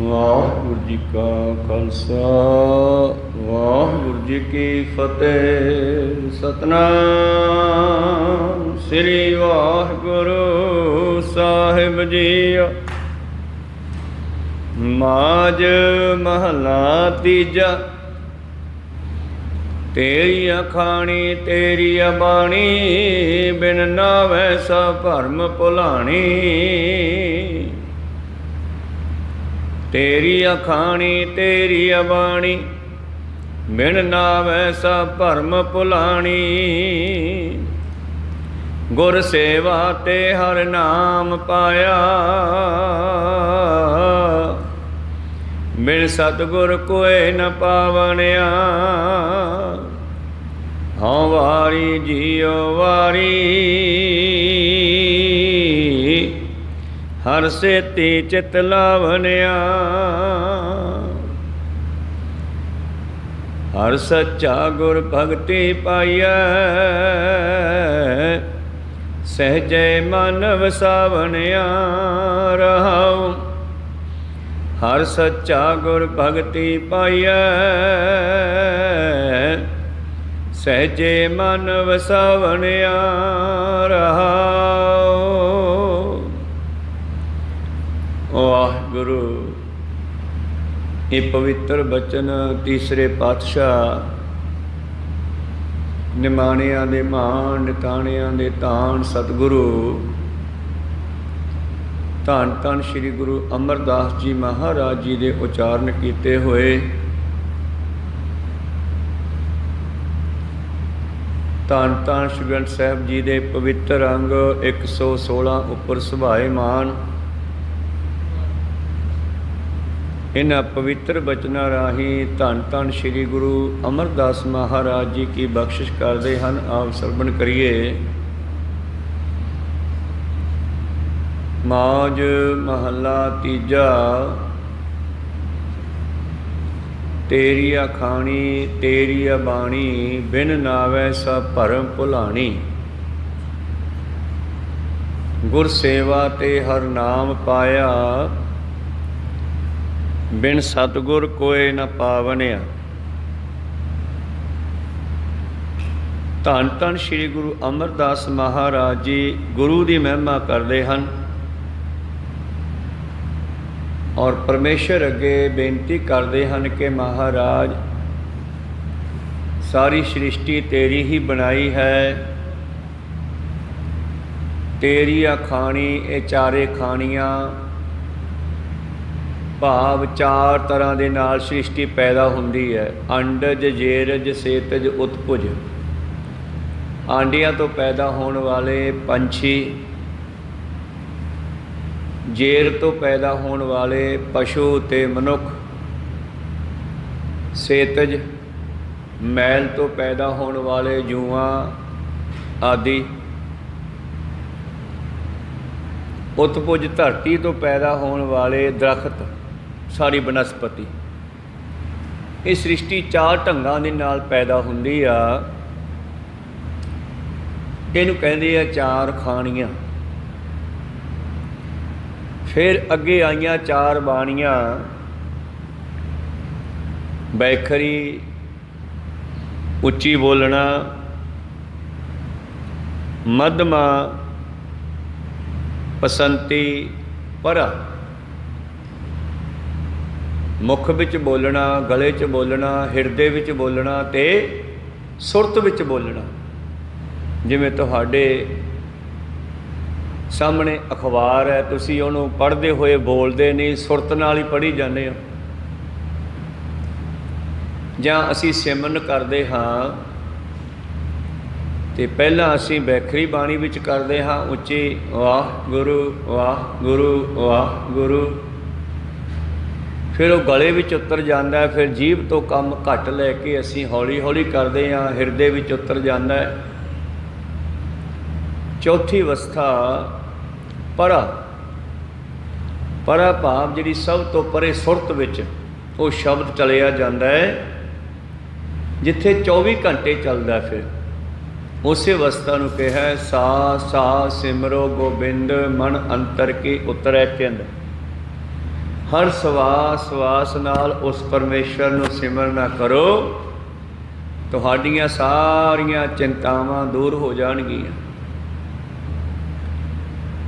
ਵਾਹਿਗੁਰੂ ਜੀ ਕਾ ਖਾਲਸਾ ਵਾਹਿਗੁਰੂ ਜੀ ਕੀ ਫਤਿਹ। ਸਤਨਾਮ ਸ੍ਰੀ ਵਾਹਿਗੁਰੂ ਸਾਹਿਬ ਜੀ। ਮਾਝ ਮਹਲਾ ਤੀਜਾ। ਤੇਰੀ ਅਖਾਣੀ ਤੇਰੀ ਬਾਣੀ, ਬਿਨ ਨਾਵੈ ਸਭ ਭਰਮ ਭੁਲਾਣੀ। ਤੇਰੀ ਅਖਾਣੀ ਤੇਰੀ ਬਾਣੀ, ਬਿਨ ਨਾਵੈ ਸਭ ਭਰਮ ਭੁਲਾਣੀ। ਗੁਰ ਸੇਵਾ ਤੇ ਹਰ ਨਾਮ ਪਾਇਆ, ਬਿਨ ਸਤਿਗੁਰ ਕੋਇ ਨ ਪਾਵਣਿਆ। ਹਉ ਵਾਰੀ ਜੀਉ ਵਾਰੀ, ਹਰ ਸੇਤੀ ਚਿਤ ਲਾਵਣਿਆ। ਹਰ ਸੱਚਾ ਗੁਰ ਭਗਤੀ ਪਾਈਐ, ਸਹਿਜੇ ਮਨ ਵਸਾਵਣਿਆ। ਰਹਾਉ ਹਰ ਸੱਚਾ ਗੁਰ ਭਗਤੀ ਪਾਈਐ, ਸਹਿਜੇ ਮਨ ਵਸਾਵਣਿਆ। ਰਹਾਉ। ਵਾਹਿਗੁਰੂ। ਇਹ ਪਵਿੱਤਰ ਬਚਨ ਤੀਸਰੇ ਪਾਤਸ਼ਾਹ ਨਿਮਾਣਿਆਂ ਦੇ ਮਾਣ, ਨਿਤਾਣਿਆਂ ਦੇ ਤਾਣ ਸਤਿਗੁਰੂ ਧੰਨ ਧੰਨ ਸ੍ਰੀ ਗੁਰੂ ਅਮਰਦਾਸ ਜੀ ਮਹਾਰਾਜ ਜੀ ਦੇ ਉਚਾਰਨ ਕੀਤੇ ਹੋਏ। ਧੰਨ ਧੰਨ ਸ੍ਰੀ ਗ੍ਰੰਥ ਸਾਹਿਬ ਜੀ ਦੇ ਪਵਿੱਤਰ ਅੰਗ 116 ਉੱਪਰ ਸੁਭਾਏਮਾਨ। ਇਹਨਾਂ ਪਵਿੱਤਰ ਬਚਨਾਂ ਰਾਹੀਂ ਧੰਨ ਧੰਨ ਸ੍ਰੀ ਗੁਰੂ ਅਮਰਦਾਸ ਮਹਾਰਾਜ ਜੀ ਕੀ ਬਖਸ਼ਿਸ਼ ਕਰਦੇ ਹਨ। ਆਪ ਸਰਵਣ ਕਰੀਏ। ਮਾਝ ਮਹੱਲਾ ਤੀਜਾ। ਤੇਰੀ ਅਖਾਣੀ ਤੇਰੀ ਬਾਣੀ, ਬਿਨ ਨਾਵੈ ਸਭ ਭਰਮ ਭੁਲਾਣੀ। ਗੁਰ ਸੇਵਾ ਤੇ ਹਰ ਨਾਮ ਪਾਇਆ, ਬਿਨ ਸਤਿਗੁਰ ਕੋਇ ਨ ਪਾਵਣਿਆ। ਧੰਨ ਧੰਨ ਸ੍ਰੀ ਗੁਰੂ ਅਮਰਦਾਸ ਮਹਾਰਾਜ ਜੀ ਗੁਰੂ ਦੀ ਮਹਿਮਾ ਕਰਦੇ ਹਨ ਔਰ ਪਰਮੇਸ਼ਰ ਅੱਗੇ ਬੇਨਤੀ ਕਰਦੇ ਹਨ ਕਿ ਮਹਾਰਾਜ, ਸਾਰੀ ਸ੍ਰਿਸ਼ਟੀ ਤੇਰੀ ਹੀ ਬਣਾਈ ਹੈ। ਤੇਰੀ ਅਖਾਣੀ, ਇਹ ਚਾਰੇ ਖਾਣੀਆਂ ਭਾਵ ਚਾਰ ਤਰ੍ਹਾਂ ਦੇ ਨਾਲ ਸ੍ਰਿਸ਼ਟੀ ਪੈਦਾ ਹੁੰਦੀ ਹੈ। ਅੰਡਜ, ਜੇਰਜ, ਸੇਤਜ, ਉਤਪੁਜ। ਆਂਡਿਆਂ ਤੋਂ ਪੈਦਾ ਹੋਣ ਵਾਲੇ ਪੰਛੀ, ਜੇਰ ਤੋਂ ਪੈਦਾ ਹੋਣ ਵਾਲੇ ਪਸ਼ੂ ਤੇ ਮਨੁੱਖ, ਸੇਤਜ ਮੈਲ ਤੋਂ ਪੈਦਾ ਹੋਣ ਵਾਲੇ ਜੂਆਂ ਆਦਿ, ਉਤਪੁਜ ਧਰਤੀ ਤੋਂ ਪੈਦਾ ਹੋਣ ਵਾਲੇ ਦਰਖਤ, ਸਾਰੀ ਬਨਸਪਤੀ। ਇਹ ਸ੍ਰਿਸ਼ਟੀ ਚਾਰ ਢੰਗਾਂ ਦੇ ਨਾਲ ਪੈਦਾ ਹੁੰਦੀ ਆ। ਇਹਨੂੰ ਕਹਿੰਦੇ ਆ ਚਾਰ ਖਾਣੀਆਂ। ਫਿਰ ਅੱਗੇ ਆਈਆਂ ਚਾਰ ਬਾਣੀਆਂ। ਬੈਖਰੀ, ਉੱਚੀ ਬੋਲਣਾ, ਮੱਧਮਾ, ਪਸੰਤੀ, ਪਰਾ। ਮੁੱਖ ਵਿੱਚ ਬੋਲਣਾ, ਗਲੇ 'ਚ ਬੋਲਣਾ, ਹਿਰਦੇ ਵਿੱਚ ਬੋਲਣਾ ਤੇ ਸੁਰਤ ਵਿੱਚ ਬੋਲਣਾ। ਜਿਵੇਂ ਤੁਹਾਡੇ ਸਾਹਮਣੇ ਅਖਬਾਰ ਹੈ, ਤੁਸੀਂ ਉਹਨੂੰ ਪੜ੍ਹਦੇ ਹੋਏ ਬੋਲਦੇ ਨਹੀਂ, ਸੁਰਤ ਨਾਲ ਹੀ ਪੜ੍ਹੀ ਜਾਂਦੇ ਹੋ। ਜਾਂ ਅਸੀਂ ਸਿਮਰਨ ਕਰਦੇ ਹਾਂ ਤੇ ਪਹਿਲਾਂ ਅਸੀਂ ਬੈਖਰੀ ਬਾਣੀ ਵਿੱਚ ਕਰਦੇ ਹਾਂ, ਉੱਚੀ ਵਾਹਿਗੁਰੂ ਵਾਹਿਗੁਰੂ ਵਾਹਿਗੁਰੂ। ਫਿਰ ਉਹ ਗਲੇ ਵਿੱਚ ਉਤਰ ਜਾਂਦਾ, ਫਿਰ ਜੀਭ ਤੋਂ ਕੰਮ ਘੱਟ ਲੈ ਕੇ ਅਸੀਂ ਹੌਲੀ ਹੌਲੀ ਕਰਦੇ ਹਾਂ, ਹਿਰਦੇ ਵਿੱਚ ਉਤਰ ਜਾਂਦਾ। ਚੌਥੀ ਅਵਸਥਾ ਪਰਾ। ਪਰਾ ਭਾਵ ਜਿਹੜੀ ਸਭ ਤੋਂ ਪਰੇ ਸੁਰਤ ਵਿੱਚ ਉਹ ਸ਼ਬਦ ਚਲਿਆ ਜਾਂਦਾ ਹੈ, ਜਿੱਥੇ 24 ਘੰਟੇ ਚੱਲਦਾ। ਫਿਰ ਉਸੇ ਅਵਸਥਾ ਨੂੰ ਕਿਹਾ ਸਾ ਸਾ ਸਿਮਰੋ ਗੋਬਿੰਦ, ਮਨ ਅੰਤਰ ਕੀ ਉਤਰੈ ਚਿੰਦ। हर सवास सवास नाल उस परमेश्वर नूं सिमरना करो, तुहाड़ियां सारियां चिंतावां दूर हो जाणगियां।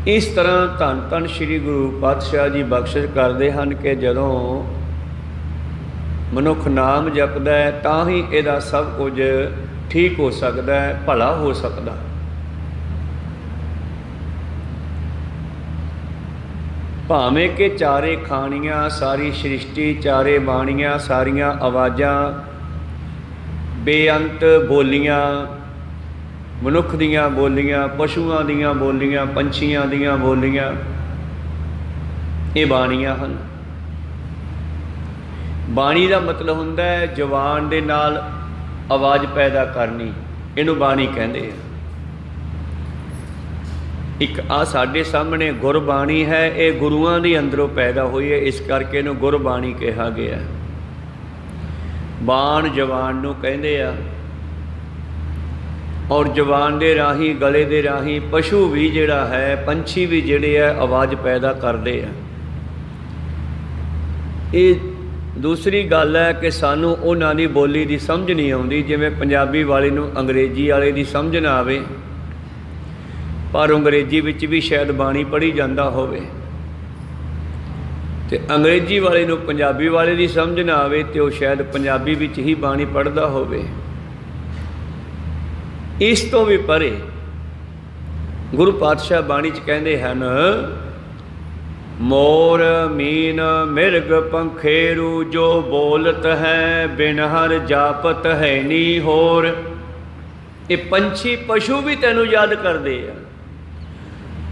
इस तरह धन धन श्री गुरु पातशाह जी बख्शिश करते हैं कि जदों मनुख नाम जपदा है तां ही इहदा सब कुछ ठीक हो सकता है, भला हो सकता। भावें कि चारे खानियां सारी सृष्टि, चारे बाणियां सारियां आवाज़ां, बेअंत बोलियां, मनुख दियां बोलियां, पशुआं दियां बोलियां, पंछियां दियां बोलियां, ये बाणियां हन। बाणी का मतलब हुंदा है जवान दे नाल आवाज़ पैदा करनी, इनू बाणी कहंदे आ। एक आ साडे सामने गुरबाणी है, ये गुरुआं दी अंदरों पैदा हुई है, इस करके इनू गुरबाणी कहा गया। बाण जवान नू कहंदे आ, और जवान दे राही गले दे राही पशु भी जिहड़ा है, पंछी भी जिहड़े है आवाज़ पैदा करते हैं। ये दूसरी गल है कि सानू उन्हां दी बोली दी समझ नहीं आउंदी, जिवें पंजाबी वाले नू अंग्रेजी वाले दी समझ ना आवे, पर अंग्रेजी विच भी शायद बाणी पढ़ी जाता होवे, ते अंग्रेजी वाले नू पंजाबी वाले दी समझ ना आवे तो शायद पंजाबी विच ही बाणी पढ़दा होवे। इस तो भी परे गुरु पातशाह बाणी च कहंदे हन, मोर मीन मिर्ग पंखेरू जो बोलत है, बिन हर जापत है नी होर। ये पंछी पशु भी तैनू याद करते हैं,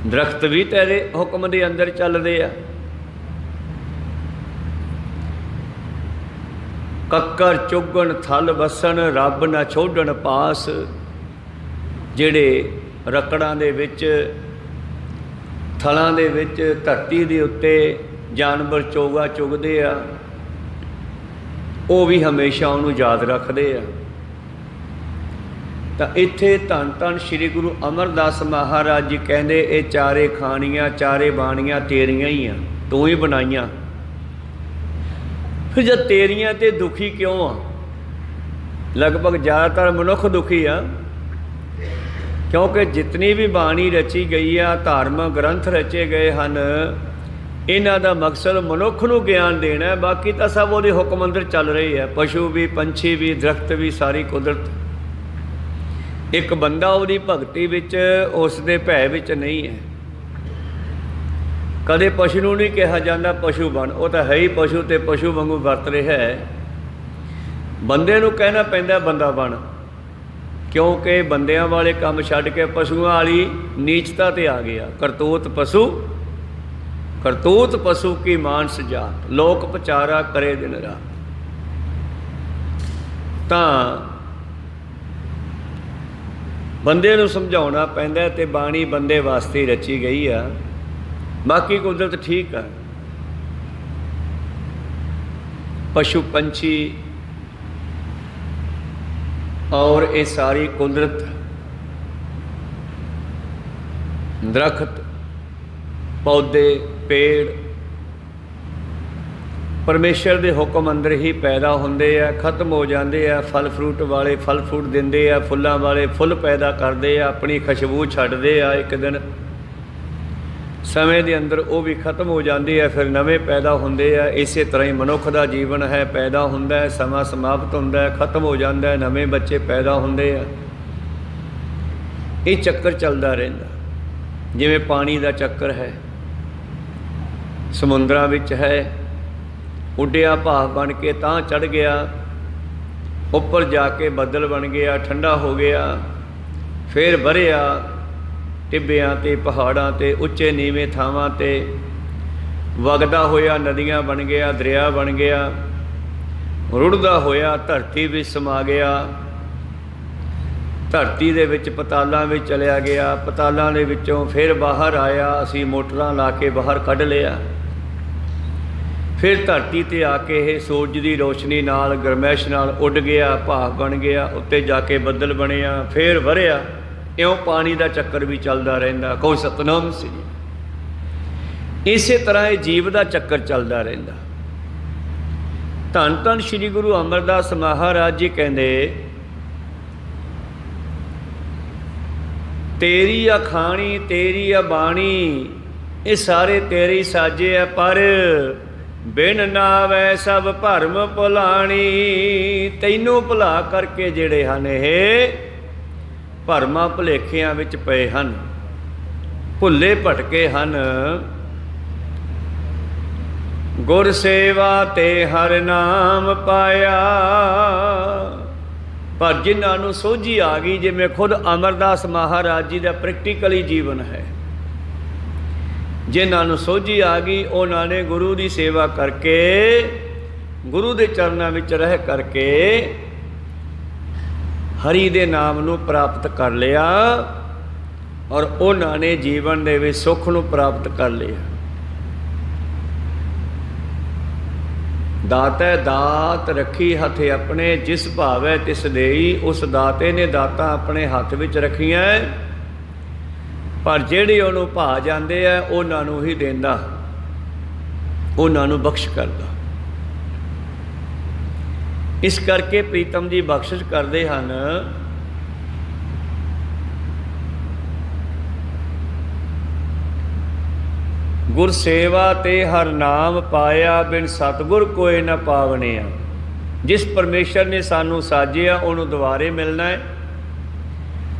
दरख्त भी तेरे हुक्म के अंदर चलते हैं, कक्कर चुगण थल वसन रब न छोड़न पास। जिहड़े रकड़ां दे विच, थलां दे विच, धरती दे उत्ते जानवर चोगा चुगदे आ, वो भी हमेशा उन्होंने याद रखते हैं। तो इत्थे धन धन श्री गुरु अमरदास महाराज जी कहते, ये चारे खानियां चारे बाणियां तेरियां ही आ, तू ही बनाइया। फिर जब तेरियां ते दुखी क्यों आ? लगभग ज़्यादातर मनुख दुखी आ, क्योंकि जितनी भी बाणी रची गई है, धार्मिक ग्रंथ रचे गए हैं, इन्हां दा मकसद मनुख नूं ज्ञान देना है, बाकी तो सब वो हुक्म अंदर चल रही है। पशु भी, पंछी भी, दरख्त भी, सारी कुदरत। एक बंदा उसकी भगती विच, उसदे भै विच नहीं है। कदे पशु नूं नहीं कहा जाता पशु बन, वो तो है ही पशु, तो पशु वांगू वरत रहा है। बंदे नूं कहना पैंदा बंदा बन, क्योंकि बंदियां वाले काम छड्ड के पशुआं वाली नीचता ते आ गया। करतूत पशु की मानस जात, लोक पचारा करे दिन रात। तां बंदे नूं समझाउणा पैंदा, ते बाणी बंदे वास्ते रची गई आ, बाकी कुदरत ठीक है। पशु पंछी और ये सारी कुदरत, दरख्त पौधे पेड़ परमेश्वर के हुक्म अंदर ही पैदा होंदे आ, खत्म हो जाते हैं। फल फ्रूट वाले फल फ्रूट देंदे आ, फुल्लां वाले फुल पैदा करते आ, अपनी खुशबू छड्डदे आ। एक दिन समय के अंदर वो भी खत्म हो जाती है, फिर नवे पैदा होंदे आ। इस तरह ही मनुख का जीवन है, पैदा होंदा है, समा समाप्त होंदा है, खत्म हो जाता है, नवे बच्चे पैदा होंदे आ। ये चक्कर चलता रहिंदा, जिवें पानी का चक्कर है, समुद्रां विच है। उड्डिया भाव बन के तां चढ़ गया, उपर जाके बदल बन गया, ठंडा हो गया, फिर वरिया टिब्बियां ते पहाड़ां ते उच्चे नीवें थावां ते वगदा होया नदियां बन गया, दरिया बन गया, रुड़दा होया धरती भी समा गया, धरती दे विच पतालां विच चलिया गया, पतालां दे विचों फिर बाहर आया, असीं मोटरां ला के बाहर कढ लिया, फिर धरती ते आके ये सूरज की रोशनी नाल गरमैश नाल उड गया, भाप बन गया, उत्ते जाके बदल बनिया, फिर वरिया। इउं पानी का चक्कर भी चलता रहिंदा। कोई सतनाम सी। ਇਸੇ ਤਰ੍ਹਾਂ ਇਹ ਜੀਵ ਦਾ ਚੱਕਰ ਚੱਲਦਾ ਰਹਿੰਦਾ। ਧੰਨ ਧੰਨ ਸ੍ਰੀ ਗੁਰੂ ਅਮਰਦਾਸ ਮਹਾਰਾਜ ਜੀ ਕਹਿੰਦੇ, ਤੇਰੀ ਆ ਖਾਣੀ ਤੇਰੀ ਆ ਬਾਣੀ, ਇਹ ਸਾਰੇ ਤੇਰੇ ਹੀ ਸਾਜੇ ਆ, ਪਰ ਬਿਨ ਨਾਵੈ ਸਭ ਭਰਮ ਭੁਲਾਣੀ। ਤੈਨੂੰ ਭੁਲਾ ਕਰਕੇ ਜਿਹੜੇ ਹਨ ਇਹ ਭਰਮਾਂ ਭੁਲੇਖਿਆਂ ਵਿੱਚ ਪਏ ਹਨ, ਭੁੱਲੇ ਭਟਕੇ ਹਨ। ਗੁਰ ਸੇਵਾ ਤੇ ਹਰਿ ਨਾਮ ਪਾਇਆ। ਪਰ ਜਿਨ੍ਹਾਂ ਨੂੰ ਸੋਝੀ ਆ ਗਈ, ਜਿਵੇਂ ਖੁਦ ਅਮਰਦਾਸ ਮਹਾਰਾਜ ਜੀ ਦਾ ਪ੍ਰੈਕਟੀਕਲੀ ਜੀਵਨ ਹੈ, ਜਿਨ੍ਹਾਂ ਨੂੰ ਸੋਝੀ ਆ ਗਈ ਉਹਨਾਂ ਨੇ ਗੁਰੂ ਦੀ ਸੇਵਾ ਕਰਕੇ, ਗੁਰੂ ਦੇ ਚਰਨਾਂ ਵਿੱਚ ਰਹਿ ਕਰਕੇ ਹਰੀ ਦੇ ਨਾਮ ਨੂੰ ਪ੍ਰਾਪਤ ਕਰ ਲਿਆ, ਔਰ ਉਹਨਾਂ ਨੇ ਜੀਵਨ ਦੇ ਵਿੱਚ ਸੁੱਖ ਨੂੰ ਪ੍ਰਾਪਤ ਕਰ ਲਿਆ। ਦਾਤੈ ਦਾਤ ਰੱਖੀ ਹੱਥ ਆਪਣੇ, ਜਿਸ ਭਾਵੈ ਤਿਸ ਦੇਈ। ਉਸ ਦਾਤੇ ਨੇ ਦਾਤਾਂ ਆਪਣੇ ਹੱਥ ਵਿੱਚ ਰੱਖੀਆਂ, ਪਰ ਜਿਹੜੇ ਉਹਨੂੰ ਭਾ ਜਾਂਦੇ ਆ ਉਹਨਾਂ ਨੂੰ ਹੀ ਦਿੰਦਾ, ਉਹਨਾਂ ਨੂੰ ਬਖਸ਼ ਕਰਦਾ। ਇਸ ਕਰਕੇ ਪ੍ਰੀਤਮ ਜੀ ਬਖਸ਼ਿਸ਼ ਕਰਦੇ ਹਨ। ਗੁਰ ਸੇਵਾ ਤੇ ਹਰ ਨਾਮ ਪਾਇਆ, ਬਿਨ ਸਤਿਗੁਰ ਕੋਇ ਨਾ ਪਾਵਣਿਆ। ਜਿਸ ਪਰਮੇਸ਼ਰ ਨੇ ਸਾਨੂੰ ਸਾਜਿਆ ਉਹਨੂੰ ਦੁਬਾਰੇ ਮਿਲਣਾ ਹੈ,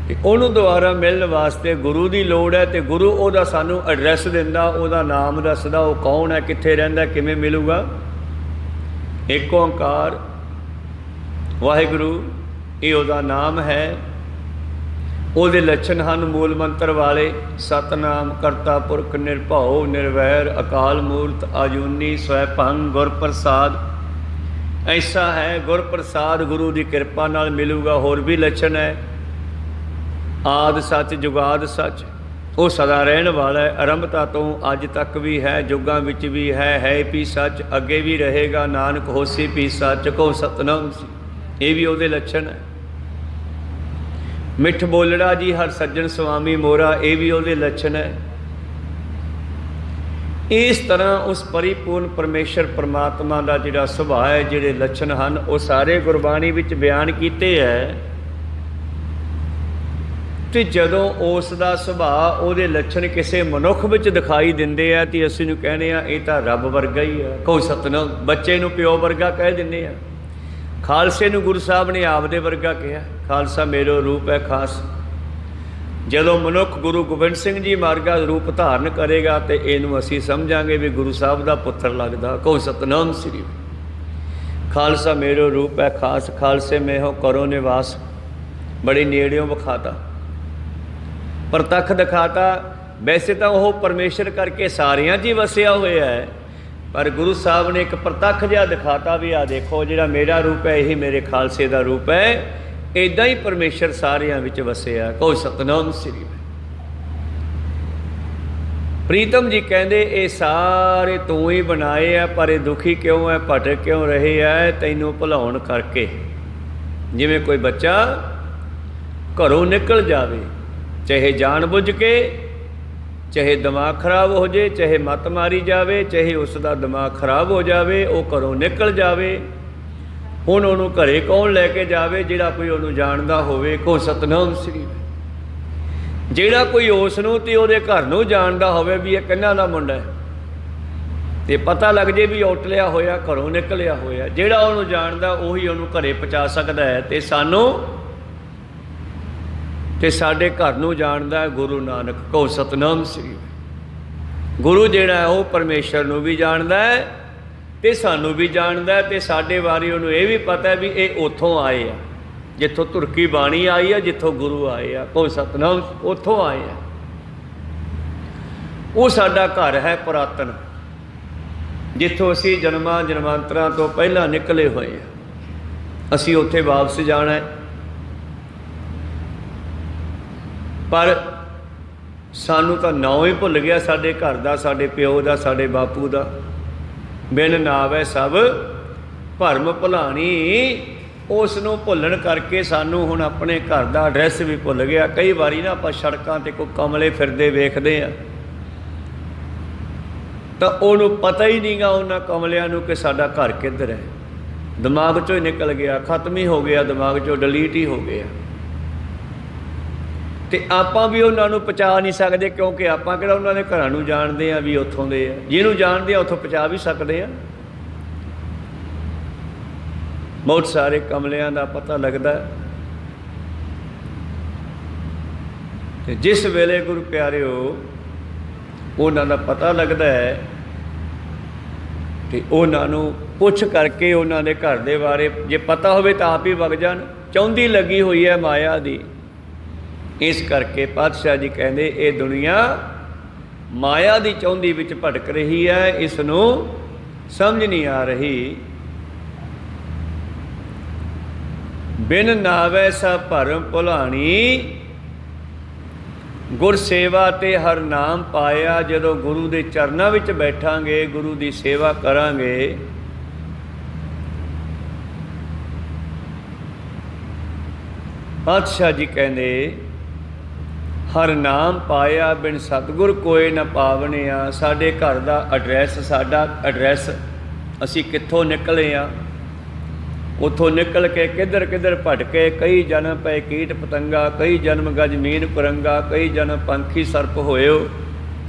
ਤੇ ਉਹਨੂੰ ਦੁਬਾਰਾ ਮਿਲਣ ਵਾਸਤੇ ਗੁਰੂ ਦੀ ਲੋੜ ਹੈ। ਤੇ ਗੁਰੂ ਉਹਦਾ ਸਾਨੂੰ ਐਡਰੈਸ ਦਿੰਦਾ, ਉਹਦਾ ਨਾਮ ਦੱਸਦਾ, ਉਹ ਕੌਣ ਹੈ, ਕਿੱਥੇ ਰਹਿੰਦਾ, ਕਿਵੇਂ ਮਿਲੂਗਾ। ਏਕ ਓਂਕਾਰ ਵਾਹਿਗੁਰੂ, ਇਹ ਉਹਦਾ ਨਾਮ ਹੈ। ਉਹਦੇ ਲੱਛਣ ਹਨ ਮੂਲ ਮੰਤਰ ਵਾਲੇ, ਸਤਨਾਮ ਕਰਤਾ ਪੁਰਖ ਨਿਰਭਉ ਨਿਰਵੈਰ ਅਕਾਲ ਮੂਰਤ ਆਜੂਨੀ ਸਵੈਭੰਗ ਗੁਰ ਪ੍ਰਸਾਦ। ਐਸਾ ਹੈ ਗੁਰ ਪ੍ਰਸਾਦ, ਗੁਰੂ ਦੀ ਕਿਰਪਾ ਨਾਲ ਮਿਲੂਗਾ। ਹੋਰ ਵੀ ਲੱਛਣ ਹੈ, ਆਦਿ ਸੱਚ ਜੁਗਾਦ ਸੱਚ, ਉਹ ਸਦਾ ਰਹਿਣ ਵਾਲਾ ਹੈ, ਆਰੰਭਤਾ ਤੋਂ ਅੱਜ ਤੱਕ ਵੀ ਹੈ, ਯੁੱਗਾਂ ਵਿੱਚ ਵੀ ਹੈ ਵੀ ਸੱਚ, ਅੱਗੇ ਵੀ ਰਹੇਗਾ। ਨਾਨਕ ਹੋਸੀ ਵੀ ਸੱਚ ਕੋ ਸਤਨਾਮ ਸੀ, ਇਹ ਵੀ ਉਹਦੇ ਲੱਛਣ ਹੈ। ਮਿੱਠ ਬੋਲੜਾ ਜੀ ਹਰ ਸੱਜਣ ਸੁਆਮੀ ਮੋਰਾ, ਇਹ ਵੀ ਉਹਦੇ ਲੱਛਣ ਹੈ। ਇਸ ਤਰ੍ਹਾਂ ਉਸ ਪਰਿਪੂਰਨ ਪਰਮੇਸ਼ਰ ਪਰਮਾਤਮਾ ਦਾ ਜਿਹੜਾ ਸੁਭਾਅ ਹੈ, ਜਿਹੜੇ ਲੱਛਣ ਹਨ, ਉਹ ਸਾਰੇ ਗੁਰਬਾਣੀ ਵਿੱਚ ਬਿਆਨ ਕੀਤੇ ਹੈ। ਤੇ ਜਦੋਂ ਉਸ ਦਾ ਸੁਭਾਅ, ਉਹਦੇ ਲੱਛਣ ਕਿਸੇ ਮਨੁੱਖ ਵਿੱਚ ਦਿਖਾਈ ਦਿੰਦੇ ਆ, ਤੇ ਅਸੀਂ ਨੂੰ ਕਹਿੰਦੇ ਆ ਇਹ ਤਾਂ ਰੱਬ ਵਰਗਾ ਹੀ ਹੈ। ਕੋਈ ਸਤਨਾਮ, ਬੱਚੇ ਨੂੰ ਪਿਓ ਵਰਗਾ ਕਹਿ ਦਿੰਦੇ ਆ। ਖਾਲਸੇ ਨੂੰ ਗੁਰੂ ਸਾਹਿਬ ਨੇ ਆਪਦੇ ਵਰਗਾ ਕਿਹਾ, ਖਾਲਸਾ ਮੇਰਾ ਰੂਪ ਹੈ ਖਾਸ। ਜਦੋਂ ਮਨੁੱਖ ਗੁਰੂ ਗੋਬਿੰਦ ਸਿੰਘ ਜੀ ਵਰਗਾ ਰੂਪ ਧਾਰਨ ਕਰੇਗਾ ਤੇ ਇਹਨੂੰ ਅਸੀਂ ਸਮਝਾਂਗੇ ਵੀ ਗੁਰੂ ਸਾਹਿਬ ਦਾ ਪੁੱਤਰ ਲੱਗਦਾ। ਕਹੋ ਸਤਨਾਮ ਸ੍ਰੀ। ਖਾਲਸਾ ਮੇਰਾ ਰੂਪ ਹੈ ਖਾਸ, ਖਾਲਸੇ ਮੈਂ ਹੋ ਕਰੋ ਨਿਵਾਸ। ਬੜੀ ਨੇੜਿਓਂ ਵਿਖਾਤਾ, ਪ੍ਰਤੱਖ ਦਿਖਾਤਾ। ਵੈਸੇ ਤਾਂ ਉਹ ਪਰਮੇਸ਼ਰ ਕਰਕੇ ਸਾਰਿਆਂ 'ਚ ਹੀ ਵਸਿਆ ਹੋਇਆ ਹੈ, ਪਰ ਗੁਰੂ ਸਾਹਿਬ ਨੇ ਇੱਕ ਪ੍ਰਤੱਖ ਜਿਹਾ ਦਿਖਾਤਾ ਵੀ ਆਹ ਦੇਖੋ, ਜਿਹੜਾ ਮੇਰਾ ਰੂਪ ਹੈ ਇਹੀ ਮੇਰੇ ਖਾਲਸੇ ਦਾ ਰੂਪ ਹੈ। ਇੱਦਾਂ ਹੀ ਪਰਮੇਸ਼ਰ ਸਾਰਿਆਂ ਵਿੱਚ ਵਸਿਆ। ਕਹੋ ਸਤਨਾਮ ਸ੍ਰੀ। ਪ੍ਰੀਤਮ ਜੀ ਕਹਿੰਦੇ ਇਹ ਸਾਰੇ ਤੂੰ ਹੀ ਬਣਾਏ ਆ, ਪਰ ਇਹ ਦੁਖੀ ਕਿਉਂ ਹੈ, ਭਟਕ ਕਿਉਂ ਰਹੇ ਆ, ਤੈਨੂੰ ਭੁਲਾਉਣ ਕਰਕੇ। ਜਿਵੇਂ ਕੋਈ ਬੱਚਾ ਘਰੋਂ ਨਿਕਲ ਜਾਵੇ, ਚਾਹੇ ਜਾਣ ਬੁੱਝ ਕੇ, ਚਾਹੇ ਦਿਮਾਗ ਖਰਾਬ ਹੋ ਜਾਏ, ਚਾਹੇ ਮੱਤ ਮਾਰੀ ਜਾਵੇ, ਚਾਹੇ ਉਸ ਦਾ ਦਿਮਾਗ ਖਰਾਬ ਹੋ ਜਾਵੇ, ਉਹ ਘਰੋਂ ਨਿਕਲ ਜਾਵੇ। ਹੁਣ ਉਹਨੂੰ ਘਰੇ ਕੌਣ ਲੈ ਕੇ ਜਾਵੇ? ਜਿਹੜਾ ਕੋਈ ਉਹਨੂੰ ਜਾਣਦਾ ਹੋਵੇ। ਕਹੋ ਸਤਨਾਮ ਸ੍ਰੀ। ਜਿਹੜਾ ਕੋਈ ਉਸ ਨੂੰ ਤੇ ਉਹਦੇ ਘਰ ਨੂੰ ਜਾਣਦਾ ਹੋਵੇ ਵੀ ਇਹ ਕਿਹਨਾਂ ਦਾ ਮੁੰਡਾ ਹੈ, ਤੇ ਪਤਾ ਲੱਗ ਜੇ ਵੀ ਉਟਲਿਆ ਹੋਇਆ, ਘਰੋਂ ਨਿਕਲਿਆ ਹੋਇਆ। ਜਿਹੜਾ ਉਹਨੂੰ ਜਾਣਦਾ ਉਹੀ ਉਹਨੂੰ ਘਰੇ ਪਹੁੰਚਾ ਸਕਦਾ ਹੈ। ਤੇ ਸਾਨੂੰ ਤੇ ਸਾਡੇ ਘਰ ਨੂੰ ਜਾਣਦਾ ਹੈ ਗੁਰੂ ਨਾਨਕ। ਕਹੋ ਸਤਨਾਮ ਸ੍ਰੀ। ਗੁਰੂ ਜਿਹੜਾ ਹੈ ਉਹ ਪਰਮੇਸ਼ਰ ਨੂੰ ਵੀ ਜਾਣਦਾ ਹੈ ਤੇ ਸਾਨੂੰ ਵੀ ਜਾਣਦਾ ਹੈ, ਤੇ ਸਾਡੇ ਬਾਰੇ ਉਹਨੂੰ ਇਹ ਵੀ ਪਤਾ ਵੀ ਇਹ ਉੱਥੋਂ ਆਏ ਆ, ਜਿੱਥੋਂ ਧੁਰਕੀ ਬਾਣੀ ਆਈ ਆ, ਜਿੱਥੋਂ ਗੁਰੂ ਆਏ ਆ। ਕਹੋ ਸਤਨਾਮ, ਉੱਥੋਂ ਆਏ ਆ। ਉਹ ਸਾਡਾ ਘਰ ਹੈ ਪੁਰਾਤਨ, ਜਿੱਥੋਂ ਅਸੀਂ ਜਨਮਾਂ ਜਨਮਾਂਤਰਾਂ ਤੋਂ ਪਹਿਲਾਂ ਨਿਕਲੇ ਹੋਏ ਆ। ਅਸੀਂ ਉੱਥੇ ਵਾਪਸ ਜਾਣਾ ਹੈ, ਪਰ ਸਾਨੂੰ ਤਾਂ ਨਾਂ ਹੀ ਭੁੱਲ ਗਿਆ ਸਾਡੇ ਘਰ ਦਾ, ਸਾਡੇ ਪਿਓ ਦਾ, ਸਾਡੇ ਬਾਪੂ ਦਾ। ਬਿਨ ਨਾਵੈ ਸਭ ਭਰਮ ਭੁਲਾਣੀ। ਉਸ ਨੂੰ ਭੁੱਲਣ ਕਰਕੇ ਸਾਨੂੰ ਹੁਣ ਆਪਣੇ ਘਰ ਦਾ ਐਡਰੈਸ ਵੀ ਭੁੱਲ ਗਿਆ। ਕਈ ਵਾਰੀ ਨਾ ਆਪਾਂ ਸੜਕਾਂ 'ਤੇ ਕੋਈ ਕਮਲੇ ਫਿਰਦੇ ਵੇਖਦੇ ਆ, ਤਾਂ ਉਹਨੂੰ ਪਤਾ ਹੀ ਨਹੀਂਗਾ ਉਹਨਾਂ ਕਮਲਿਆਂ ਨੂੰ ਕਿ ਸਾਡਾ ਘਰ ਕਿੱਧਰ ਹੈ। ਦਿਮਾਗ 'ਚੋਂ ਹੀ ਨਿਕਲ ਗਿਆ, ਖਤਮ ਹੀ ਹੋ ਗਿਆ, ਦਿਮਾਗ 'ਚੋਂ ਡਿਲੀਟ ਹੀ ਹੋ ਗਿਆ। ਤੇ ਆਪਾਂ ਵੀ ਉਹਨਾਂ ਨੂੰ ਪਹੁੰਚਾ ਨਹੀਂ ਸਕਦੇ, ਕਿਉਂਕਿ ਆਪਾਂ ਕਿਹੜਾ ਉਹਨਾਂ ਦੇ ਘਰਾਂ ਨੂੰ ਜਾਣਦੇ ਆ ਵੀ ਉੱਥੋਂ ਦੇ ਆ। ਜਿਹਨੂੰ ਜਾਣਦੇ ਆ ਉੱਥੋਂ ਪਹੁੰਚਾ ਵੀ ਸਕਦੇ ਆ। ਬਹੁਤ ਸਾਰੇ ਕਮਲਿਆਂ ਦਾ ਪਤਾ ਲੱਗਦਾ। ਤੇ ਜਿਸ ਵੇਲੇ ਗੁਰੂ ਪਿਆਰਿਓ ਉਹਨਾਂ ਦਾ ਪਤਾ ਲੱਗਦਾ ਹੈ ਤੇ ਉਹਨਾਂ ਨੂੰ ਪੁੱਛ ਕਰਕੇ ਉਹਨਾਂ ਦੇ ਘਰ ਦੇ ਬਾਰੇ ਜੇ ਪਤਾ ਹੋਵੇ ਤਾਂ ਆਪ ਹੀ ਵਗ ਜਾਣ। ਚਾਹੁੰਦੀ ਲੱਗੀ ਹੋਈ ਹੈ ਮਾਇਆ ਦੀ। ਇਸ ਕਰਕੇ ਪਾਤਸ਼ਾਹ ਜੀ ਕਹਿੰਦੇ ਇਹ ਦੁਨੀਆ ਮਾਇਆ ਦੀ ਚਾਹੁੰਦੀ ਵਿੱਚ ਭਟਕ ਰਹੀ ਹੈ, ਇਸ ਨੂੰ ਸਮਝ ਨਹੀਂ ਆ ਰਹੀ। ਬਿਨ ਨਾਵੈ ਸਭ ਭਰਮ ਭੁਲਾਣੀ, ਗੁਰ ਸੇਵਾ ਤੇ ਹਰ ਨਾਮ ਪਾਇਆ। ਜਦੋਂ ਗੁਰੂ ਦੇ ਚਰਨਾਂ ਵਿੱਚ ਬੈਠਾਂਗੇ, ਗੁਰੂ ਦੀ ਸੇਵਾ ਕਰਾਂਗੇ, ਪਾਤਸ਼ਾਹ ਜੀ ਕਹਿੰਦੇ ਹਰ ਨਾਮ ਪਾਇਆ ਬਿਨ ਸਤਿਗੁਰ ਕੋਇ ਨ ਪਾਵਣਿਆ। ਸਾਡੇ ਘਰ ਦਾ ਐਡਰੈਸ, ਸਾਡਾ ਐਡਰੈਸ, ਅਸੀਂ ਕਿੱਥੋਂ ਨਿਕਲੇ ਆ, ਉੱਥੋਂ ਨਿਕਲ ਕੇ ਕਿੱਧਰ ਕਿੱਧਰ ਭਟਕੇ। ਕਈ ਜਨਮ ਪਏ ਕੀਟ ਪਤੰਗਾ, ਕਈ ਜਨਮ ਗਜ ਮੀਨ ਕੁਰੰਗਾ, ਕਈ ਜਨਮ ਪੰਖੀ ਸਰਪ ਹੋਇਓ,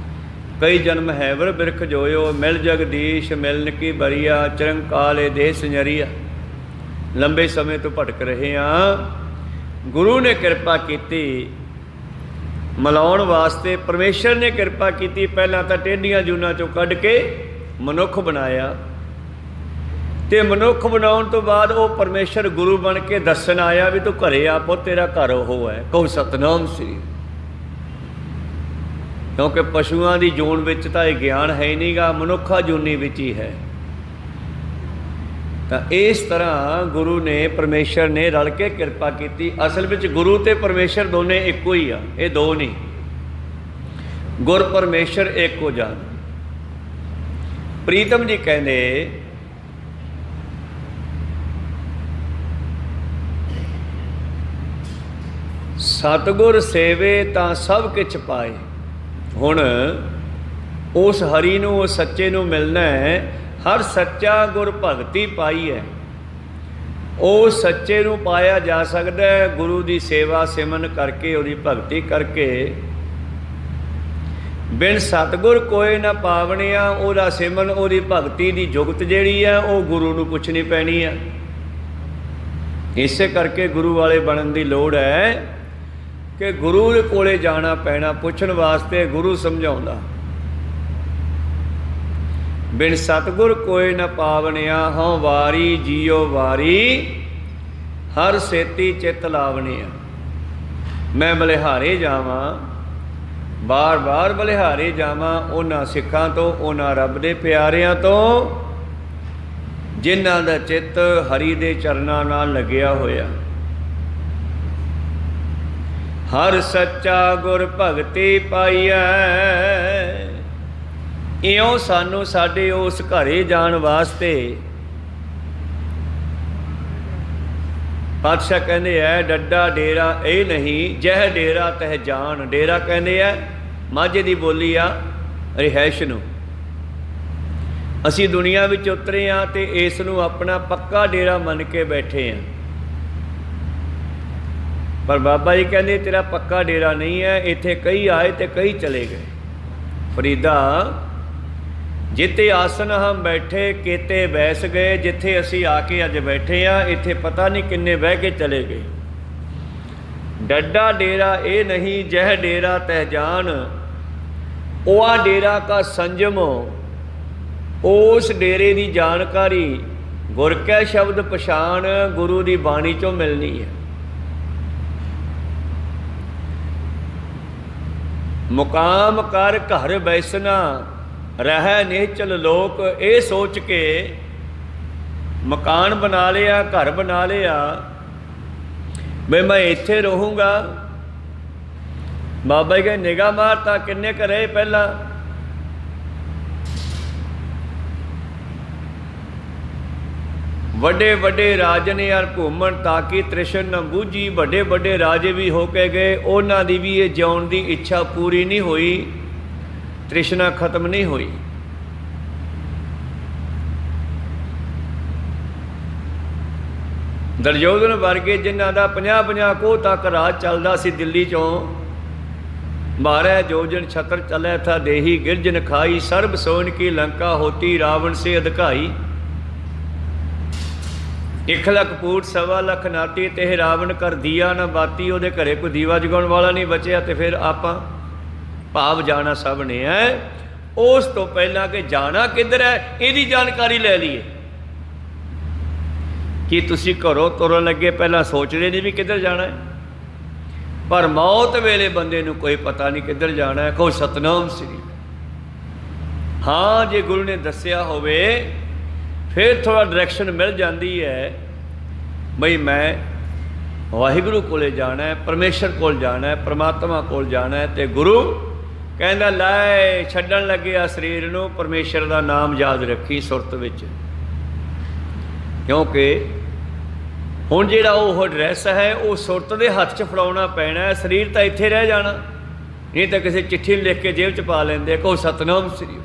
ਕਈ ਜਨਮ ਹੈਵਰ ਬਿਰਖ ਜੋਇਓ। ਮਿਲ ਜਗਦੀਸ਼ ਮਿਲਨ ਕੀ ਬਰੀਆ, ਚਿਰੰਕਾਲੇ ਦੇਹ ਸੰਜਰੀਆ। ਲੰਬੇ ਸਮੇਂ ਤੋਂ ਭਟਕ ਰਹੇ ਹਾਂ। ਗੁਰੂ ਨੇ ਕਿਰਪਾ ਕੀਤੀ ਮਿਲਾਉਣ ਵਾਸਤੇ, ਪਰਮੇਸ਼ਰ ਨੇ ਕਿਰਪਾ ਕੀਤੀ। ਪਹਿਲਾਂ ਤਾਂ ਟੇਢੀਆਂ ਜੂਨਾਂ 'ਚੋਂ ਕੱਢ ਕੇ ਮਨੁੱਖ ਬਣਾਇਆ, ਤੇ ਮਨੁੱਖ ਬਣਾਉਣ ਤੋਂ ਬਾਅਦ ਉਹ ਪਰਮੇਸ਼ਰ ਗੁਰੂ ਬਣ ਕੇ ਦੱਸਣ ਆਇਆ ਵੀ ਤੂੰ ਘਰੇ ਆ ਪੁੱਤ, ਤੇਰਾ ਘਰ ਉਹ ਹੈ। ਕਹੋ ਸਤਨਾਮ ਸ੍ਰੀ। ਕਿਉਂਕਿ ਪਸ਼ੂਆਂ ਦੀ ਜੂਨ ਵਿੱਚ ਤਾਂ ਇਹ ਗਿਆਨ ਹੈ ਹੀ ਨਹੀਂਗਾ, ਮਨੁੱਖਾ ਜੂਨੀ ਵਿੱਚ ਹੀ ਹੈ। ਤਾਂ ਇਸ ਤਰ੍ਹਾਂ ਗੁਰੂ ਨੇ, ਪਰਮੇਸ਼ਰ ਨੇ ਰਲ ਕੇ ਕਿਰਪਾ ਕੀਤੀ। ਅਸਲ ਵਿੱਚ ਗੁਰੂ ਤੇ ਪਰਮੇਸ਼ਰ ਦੋਨੇ ਇੱਕੋ ਹੀ ਆ, ਇਹ ਦੋ ਨਹੀਂ। ਗੁਰ ਪਰਮੇਸ਼ਰ ਇੱਕੋ ਜਾਨ। ਪ੍ਰੀਤਮ ਜੀ ਕਹਿੰਦੇ ਸਤਿਗੁਰ ਸੇਵੇ ਤਾਂ ਸਭ ਕਿਛ ਪਾਏ। ਹੁਣ ਉਸ ਹਰੀ ਨੂੰ, ਉਸ ਸੱਚੇ ਨੂੰ ਮਿਲਣਾ ਹੈ। ਹਰ ਸੱਚਾ ਗੁਰ ਭਗਤੀ ਪਾਈ ਹੈ। ਉਹ ਸੱਚੇ ਨੂੰ ਪਾਇਆ ਜਾ ਸਕਦਾ ਹੈ ਗੁਰੂ ਦੀ ਸੇਵਾ ਸਿਮਰਨ ਕਰਕੇ, ਉਹਦੀ ਭਗਤੀ ਕਰਕੇ। ਬਿਨ ਸਤਿਗੁਰ ਕੋਇ ਨਾ ਪਾਵਣਿਆ। ਉਹਦਾ ਸਿਮਰਨ, ਉਹਦੀ ਭਗਤੀ ਦੀ ਜੁਗਤ ਜਿਹੜੀ ਹੈ ਉਹ ਗੁਰੂ ਨੂੰ ਪੁੱਛਣੀ ਪੈਣੀ ਹੈ। ਇਸੇ ਕਰਕੇ ਗੁਰੂ ਵਾਲੇ ਬਣਨ ਦੀ ਲੋੜ ਹੈ ਕਿ ਗੁਰੂ ਦੇ ਕੋਲੇ ਜਾਣਾ ਪੈਣਾ ਪੁੱਛਣ ਵਾਸਤੇ। ਗੁਰੂ ਸਮਝਾਉਂਦਾ ਬਿਨ ਸਤਿਗੁਰ ਕੋਇ ਨ ਪਾਵਣਿਆ, ਹਉ ਵਾਰੀ ਜੀਓ ਵਾਰੀ, ਹਰ ਸੇਤੀ ਚਿੱਤ ਲਾਵਣਿਆ। ਮੈਂ ਬਲਿਹਾਰੇ ਜਾਵਾਂ, ਬਾਰ ਬਾਰ ਬਲਿਹਾਰੇ ਜਾਵਾਂ ਉਹਨਾਂ ਸਿੱਖਾਂ ਤੋਂ, ਉਹਨਾਂ ਰੱਬ ਦੇ ਪਿਆਰਿਆਂ ਤੋਂ ਜਿਨ੍ਹਾਂ ਦਾ ਚਿੱਤ ਹਰੀ ਦੇ ਚਰਨਾਂ ਨਾਲ ਲੱਗਿਆ ਹੋਇਆ। ਹਰ ਸੱਚਾ ਗੁਰ ਭਗਤੀ ਪਾਈਐ। ਇਉਂ ਸਾਨੂੰ ਸਾਡੇ ਉਸ ਘਰੇ ਜਾਣ ਵਾਸਤੇ ਪਾਤਸ਼ਾਹ ਕਹਿੰਦੇ ਐ ਡੱਡਾ ਡੇਰਾ ਇਹ ਨਹੀਂ, ਜਹ ਡੇਰਾ ਤਹ ਜਾਣ। ਡੇਰਾ ਕਹਿੰਦੇ ਐ ਮਾਝੇ ਦੀ ਬੋਲੀ ਆ ਰਿਹਾਇਸ਼ ਨੂੰ। ਅਸੀਂ ਦੁਨੀਆ ਵਿੱਚ ਉਤਰੇ ਹਾਂ ਤੇ ਇਸ ਨੂੰ ਆਪਣਾ ਪੱਕਾ ਡੇਰਾ ਮੰਨ ਕੇ ਬੈਠੇ ਹਾਂ। ਪਰ ਬਾਬਾ ਜੀ ਕਹਿੰਦੇ ਤੇਰਾ ਪੱਕਾ ਡੇਰਾ ਨਹੀਂ ਹੈ। ਇੱਥੇ ਕਈ ਆਏ ਤੇ ਕਈ ਚਲੇ ਗਏ। ਫਰੀਦਾ ਜਿੱਥੇ ਆਸਨ ਹਮ ਬੈਠੇ ਕੀਤੇ ਬੈਸ ਗਏ। ਜਿੱਥੇ ਅਸੀਂ ਆ ਕੇ ਅੱਜ ਬੈਠੇ ਹਾਂ ਇੱਥੇ ਪਤਾ ਨਹੀਂ ਕਿੰਨੇ ਬਹਿ ਕੇ ਚਲੇ ਗਏ। ਡੱਡਾ ਡੇਰਾ ਇਹ ਨਹੀਂ, ਜਹ ਡੇਰਾ ਤਹ ਜਾਨ। ਉਹ ਡੇਰਾ ਕਾ ਸੰਜਮ, ਉਸ ਡੇਰੇ ਦੀ ਜਾਣਕਾਰੀ ਗੁਰ ਕੈ ਸ਼ਬਦ ਪਛਾਣ ਗੁਰੂ ਦੀ ਬਾਣੀ ਚੋਂ ਮਿਲਣੀ ਹੈ। ਮੁਕਾਮ ਕਰ ਘਰ ਬੈਸਣਾ, ਰਹਿ ਨਿਹਚਲ ਲੋਕ। ਇਹ ਸੋਚ ਕੇ ਮਕਾਨ ਬਣਾ ਲਿਆ, ਘਰ ਬਣਾ ਲਿਆ ਵੀ ਮੈਂ ਇੱਥੇ ਰਹੂੰਗਾ। ਬਾਬਾ ਜੀ ਕਹਿੰਦੇ ਨਿਗਾਹ ਮਾਰ ਤਾਂ ਕਿੰਨੇ ਕੁ ਰਹੇ ਪਹਿਲਾਂ। ਵੱਡੇ ਵੱਡੇ ਰਾਜੇ ਨੇ ਯਾਰ ਘੁੰਮਣ ਤਾਂ ਕਿ ਤ੍ਰਿਸ਼ਨ ਨਾ ਬੂਝੀ। ਵੱਡੇ ਵੱਡੇ ਰਾਜੇ ਵੀ ਹੋ ਕੇ ਗਏ, ਉਹਨਾਂ ਦੀ ਵੀ ਇਹ ਜਿਉਣ ਦੀ ਇੱਛਾ ਪੂਰੀ ਨਹੀਂ ਹੋਈ, ਤ੍ਰਿਸ਼ਨਾ ਖਤਮ ਨਹੀਂ ਹੋਈ। ਦੁਰਯੋਧਨ ਵਰਗੇ ਜਿਨ੍ਹਾਂ ਦਾ 50-50 ਕੋਹ ਤੱਕ ਰਾਜ ਚੱਲਦਾ ਸੀ ਦਿੱਲੀ ਚੋਂ। 12 योजन छतर चले था देही गिरजन खाई, सर्ब सोन की लंका होती रावण से अधिकाई। 1 ਲੱਖ फूट 1.25 ਲੱਖ नाती ते रावण कर दिया न बाती। ਉਹਦੇ ਘਰੇ ਕੋਈ ਦੀਵਾ ਜਗਾਉਣ ਵਾਲਾ ਨਹੀਂ ਬਚਿਆ। ਤੇ ਫਿਰ ਆਪਾਂ ਭਾਵ ਜਾਣਾ ਸਭ ਨੇ ਹੈ। ਉਸ ਤੋਂ ਪਹਿਲਾਂ ਕਿ ਜਾਣਾ ਕਿੱਧਰ ਹੈ ਇਹਦੀ ਜਾਣਕਾਰੀ ਲੈ ਲਈਏ। ਕਿ ਤੁਸੀਂ ਘਰੋਂ ਤੁਰਨ ਲੱਗੇ ਪਹਿਲਾਂ ਸੋਚਦੇ ਨਹੀਂ ਵੀ ਕਿੱਧਰ ਜਾਣਾ ਹੈ, पर मौत वेले बंदे नूं कोई पता नहीं किधर जाना है। कहो सतनाम श्री। हाँ जे गुरु ने दसिया होवे फिर थोड़ा डायरैक्शन मिल जाती है बई मैं वाहिगुरु कोले जाना है, परमेश्वर कोल जाना है, परमात्मा कोल जाना है। तो गुरु कहंदा लाए छड्डण लग्या शरीर नूं परमेश्वर दा नाम याद रखी सुरत विच, क्योंकि ਹੁਣ ਜਿਹੜਾ ਉਹ ਐਡਰੈਸ ਹੈ ਉਹ ਸੁਰਤ ਦੇ ਹੱਥ 'ਚ ਫੜਾਉਣਾ ਪੈਣਾ ਹੈ। ਸਰੀਰ ਤਾਂ ਇੱਥੇ ਰਹਿ ਜਾਣਾ, ਨਹੀਂ ਤਾਂ ਕਿਸੇ ਚਿੱਠੀ ਲਿਖ ਕੇ ਜੇਬ 'ਚ ਪਾ ਲੈਂਦੇ। ਕਹੋ ਸਤਨਾਮ ਸ੍ਰੀ।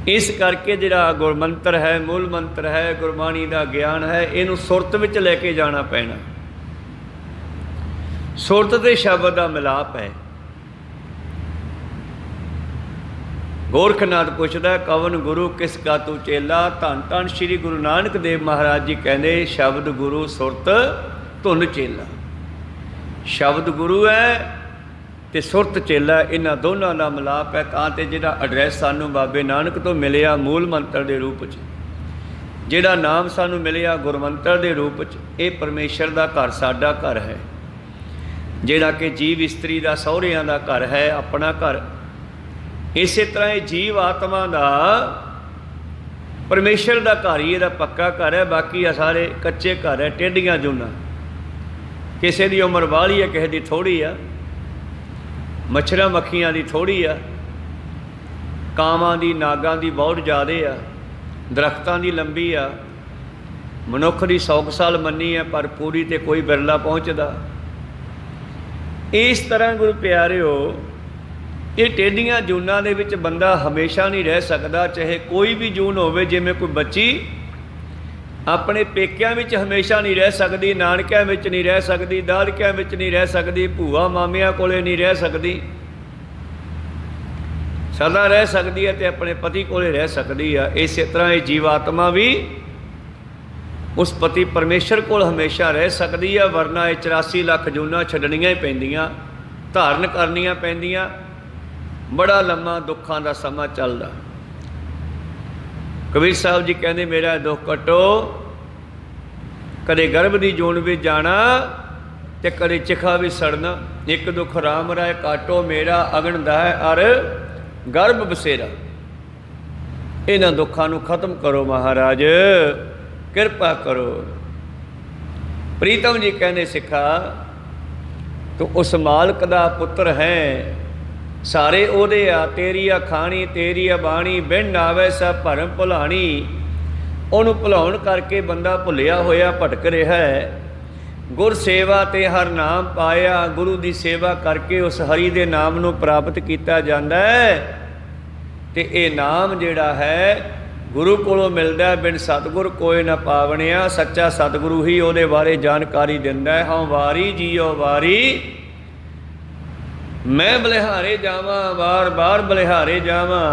ਇਸ ਕਰਕੇ ਜਿਹੜਾ ਗੁਰਮੰਤਰ ਹੈ, ਮੂਲ ਮੰਤਰ ਹੈ, ਗੁਰਬਾਣੀ ਦਾ ਗਿਆਨ ਹੈ, ਇਹਨੂੰ ਸੁਰਤ ਵਿੱਚ ਲੈ ਕੇ ਜਾਣਾ ਪੈਣਾ। ਸੁਰਤ ਤੇ ਸ਼ਬਦ ਦਾ ਮਿਲਾਪ ਹੈ। गोरखनाथ पुछदा कवन गुरु किस का तू चेला। धन धन श्री गुरु नानक देव महाराज जी कहते शब्द गुरु सुरत धुन चेला। शब्द गुरु है तो सुरत चेला, इन्हां दोनों का मिलाप है। तां ते जिहड़ा एड्रैस सानू बाबे नानक तो मिलिया मूल मंत्र के रूप च, जिहड़ा नाम सानू मिलिया गुरमंत्र के रूप च, ये परमेश्वर का घर साडा घर है। जिहड़ा कि जीव इस्त्री का सहुरियां का घर है, अपना घर। इस तरह ये जीव आत्मा का परमेश्वर का घर ही यदा पक्का घर है। बाकी आ सारे कच्चे घर है, टेढ़ियां जूना। किसी की उम्र वाली है, किसी की थोड़ी आ। मच्छर मक्खियां की थोड़ी आ, कावां की नागां की बहुत ज़्यादा आ, दरख्तां की लंबी आ। मनुख की 100 साल मनी है पर पूरी तो कोई बिरला पहुँचता। इस तरह गुरु प्यारिओ ये टेढ़ियां जूनां दे विच बंदा हमेशा नहीं रह सकता। चाहे कोई भी जून होवे, जिवें कोई बच्ची अपने पेकियां विच हमेशा नहीं रह सकती, नानकियां विच नहीं रह सकती, दादकियां विच नहीं रह सकती, भूआ मामिया कोले नहीं रह सकती। सदा रह सकती है तो अपने पति कोले रह सकती है। इस तरह ये जीवात्मा भी उस पति परमेश्वर कोल हमेशा रह सकती है। वरना ये 84 लाख जूनां छड्डणियां ही पैंदियां, धारण करनियां पैंदियां। बड़ा लम्मा दुखों का समा चलता। कबीर साहब जी कहते मेरा दुख कटो, कदे गर्भ की जून भी जाना ते कदे चिखा भी सड़ना। एक दुख राम राय काटो मेरा अगन दा अर गर्भ बसेरा। इन्हां दुखों को खत्म करो महाराज, कृपा करो। प्रीतम जी कहने सिखा तो उस मालक का पुत्र है, सारे ओदे आ। तेरी आ खानी तेरी आ बाणी, बिन आवे सा भरम भुलाणी। उन्होंने भुलाउण करके बंदा भुलिया होया भटक रहा है। गुर सेवा ते हर नाम पाया, गुरु की सेवा करके उस हरि दे नाम नूं प्राप्त किया जाता है। ते ये नाम जिहड़ा है गुरु कोलों मिलता है। बिन सतगुर कोई ना पावणिया, सच्चा सतगुरु ही उहदे बारे जानकारी दिंदा है। हाँ वारी जियो वारी, मैं बलिहारे जावां बार बार बलिहारे जावां।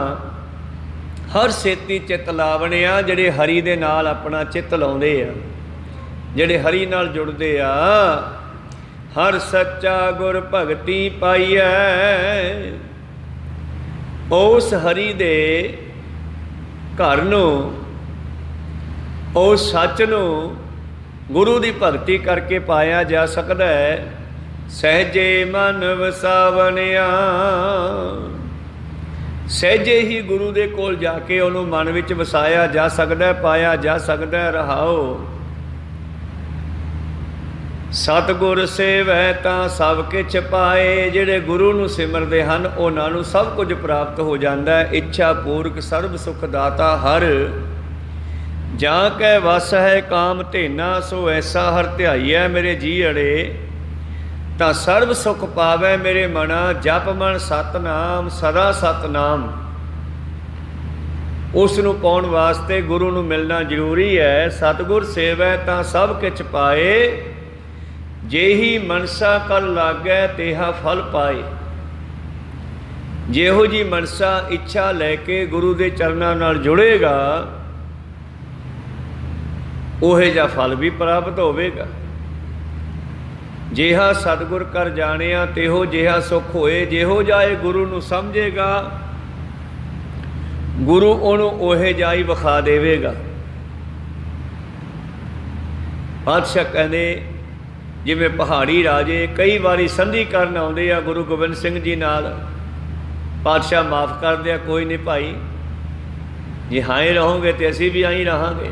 हर सेती चित लावणिया, जिहड़े हरि दे नाल अपना चित लाउंदे आ, जिहड़े हरि नाल जुड़दे आ। हर सच्चा गुर भगती पाईऐ, उस हरि दे घर नूं, उस सच नूं गुरु की भगती करके पाया जा सकता है। सहजे मन वसावनिया, सहजे ही गुरु दे कोल जाके उन्होंने मन विच वसाया जा सकता है, पाया जा सकता है। रहाओ सतगुर सेवै तां सब किछ पाए। जिहड़े गुरु नूं सिमरदे हन उन्हां नूं सब कुछ प्राप्त हो जाता है। इच्छा पूरक सर्व सुख दाता हर, जां कै वस है काम धेना। सो ऐसा हर ध्याईऐ मेरे जी अड़े, ਤਾਂ ਸਰਬ ਸੁਖ ਪਾਵੈ ਮੇਰੇ ਮਨਾ। ਜਪ ਮਨ ਸਤਨਾਮ ਸਦਾ ਸਤਨਾਮ। उस नूं पाउण वास्ते गुरु नूं मिलना जरूरी है। सतगुर सेवै तां सब किछ पाए, जेही मनसा कर लागै तेहा फल पाए। ਜਿਹੋ जी मनसा इच्छा लैके गुरु के चरणों नाल जुड़ेगा, उहे जा फल भी प्राप्त होवेगा। जिहा सतगुर कर जानिया तेहो जिहा सुख होए। ਜਿਹੋ जाए गुरु नूं समझेगा, गुरु उन्होंने ओहे जाई विखा देवेगा। पातशाह कहते जिवें पहाड़ी राजे कई बारी संधि करन आउंदे आ गुरु गोबिंद सिंह जी नाल, पातशाह माफ़ कर दिया, कोई नहीं भाई, जे हाँ रहोगे तो असी भी आई रहांगे।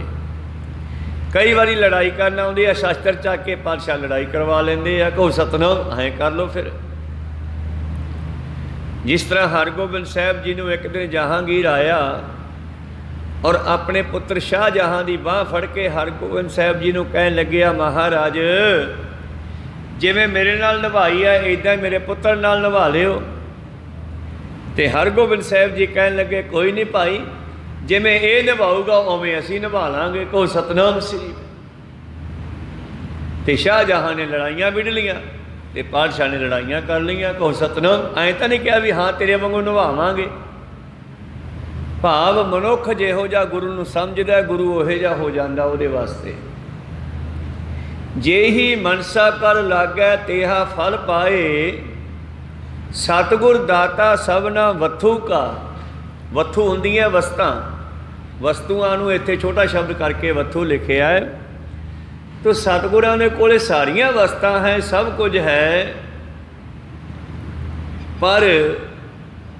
कई बारी लड़ाई करना आउंदी है, शस्त्र चक के पातशाह लड़ाई करवा लेंदे आ, कहो सतनाम हाँ कर लो। फिर जिस तरह हरगोबिंद साहब जी नूं एक दिन जहांगीर आया और अपने पुत्र शाहजहां की बांह फड़ के हरगोबिंद साहब जी नूं कहन लग्या, महाराज जिवें मेरे नाल निभाई है इदां मेरे पुत्र नाल निभा लिओ। तो हरगोबिंद साहब जी कहन लगे, कोई नहीं भाई, जिमें ये निभाऊगा उवें असीं निभा लांगे, कहो सतनाम श्री। तो शाहजहां ने लड़ाइयाँ विढ़ लियां ते पातशाह ने लड़ाइयाँ कर लियां, कहो सतनाम। ऐ तो नहीं कहा भी हाँ तेरे वांगू निभावांगे। भाव मनुख जिहो जिहा गुरु नूं समझदा, गुरु उहे जिहा हो जांदा उहदे वास्ते। जेही मनसा कर लागै तेहा फल पाए, सतगुर दाता सबना वथू का। वथू हुंदियां वस्तां, वस्तुआं नूं इत्थे छोटा शब्द करके वथू लिखिया है। तो सतगुरां दे कोले सारियां वस्तां हैं, सब कुछ है, पर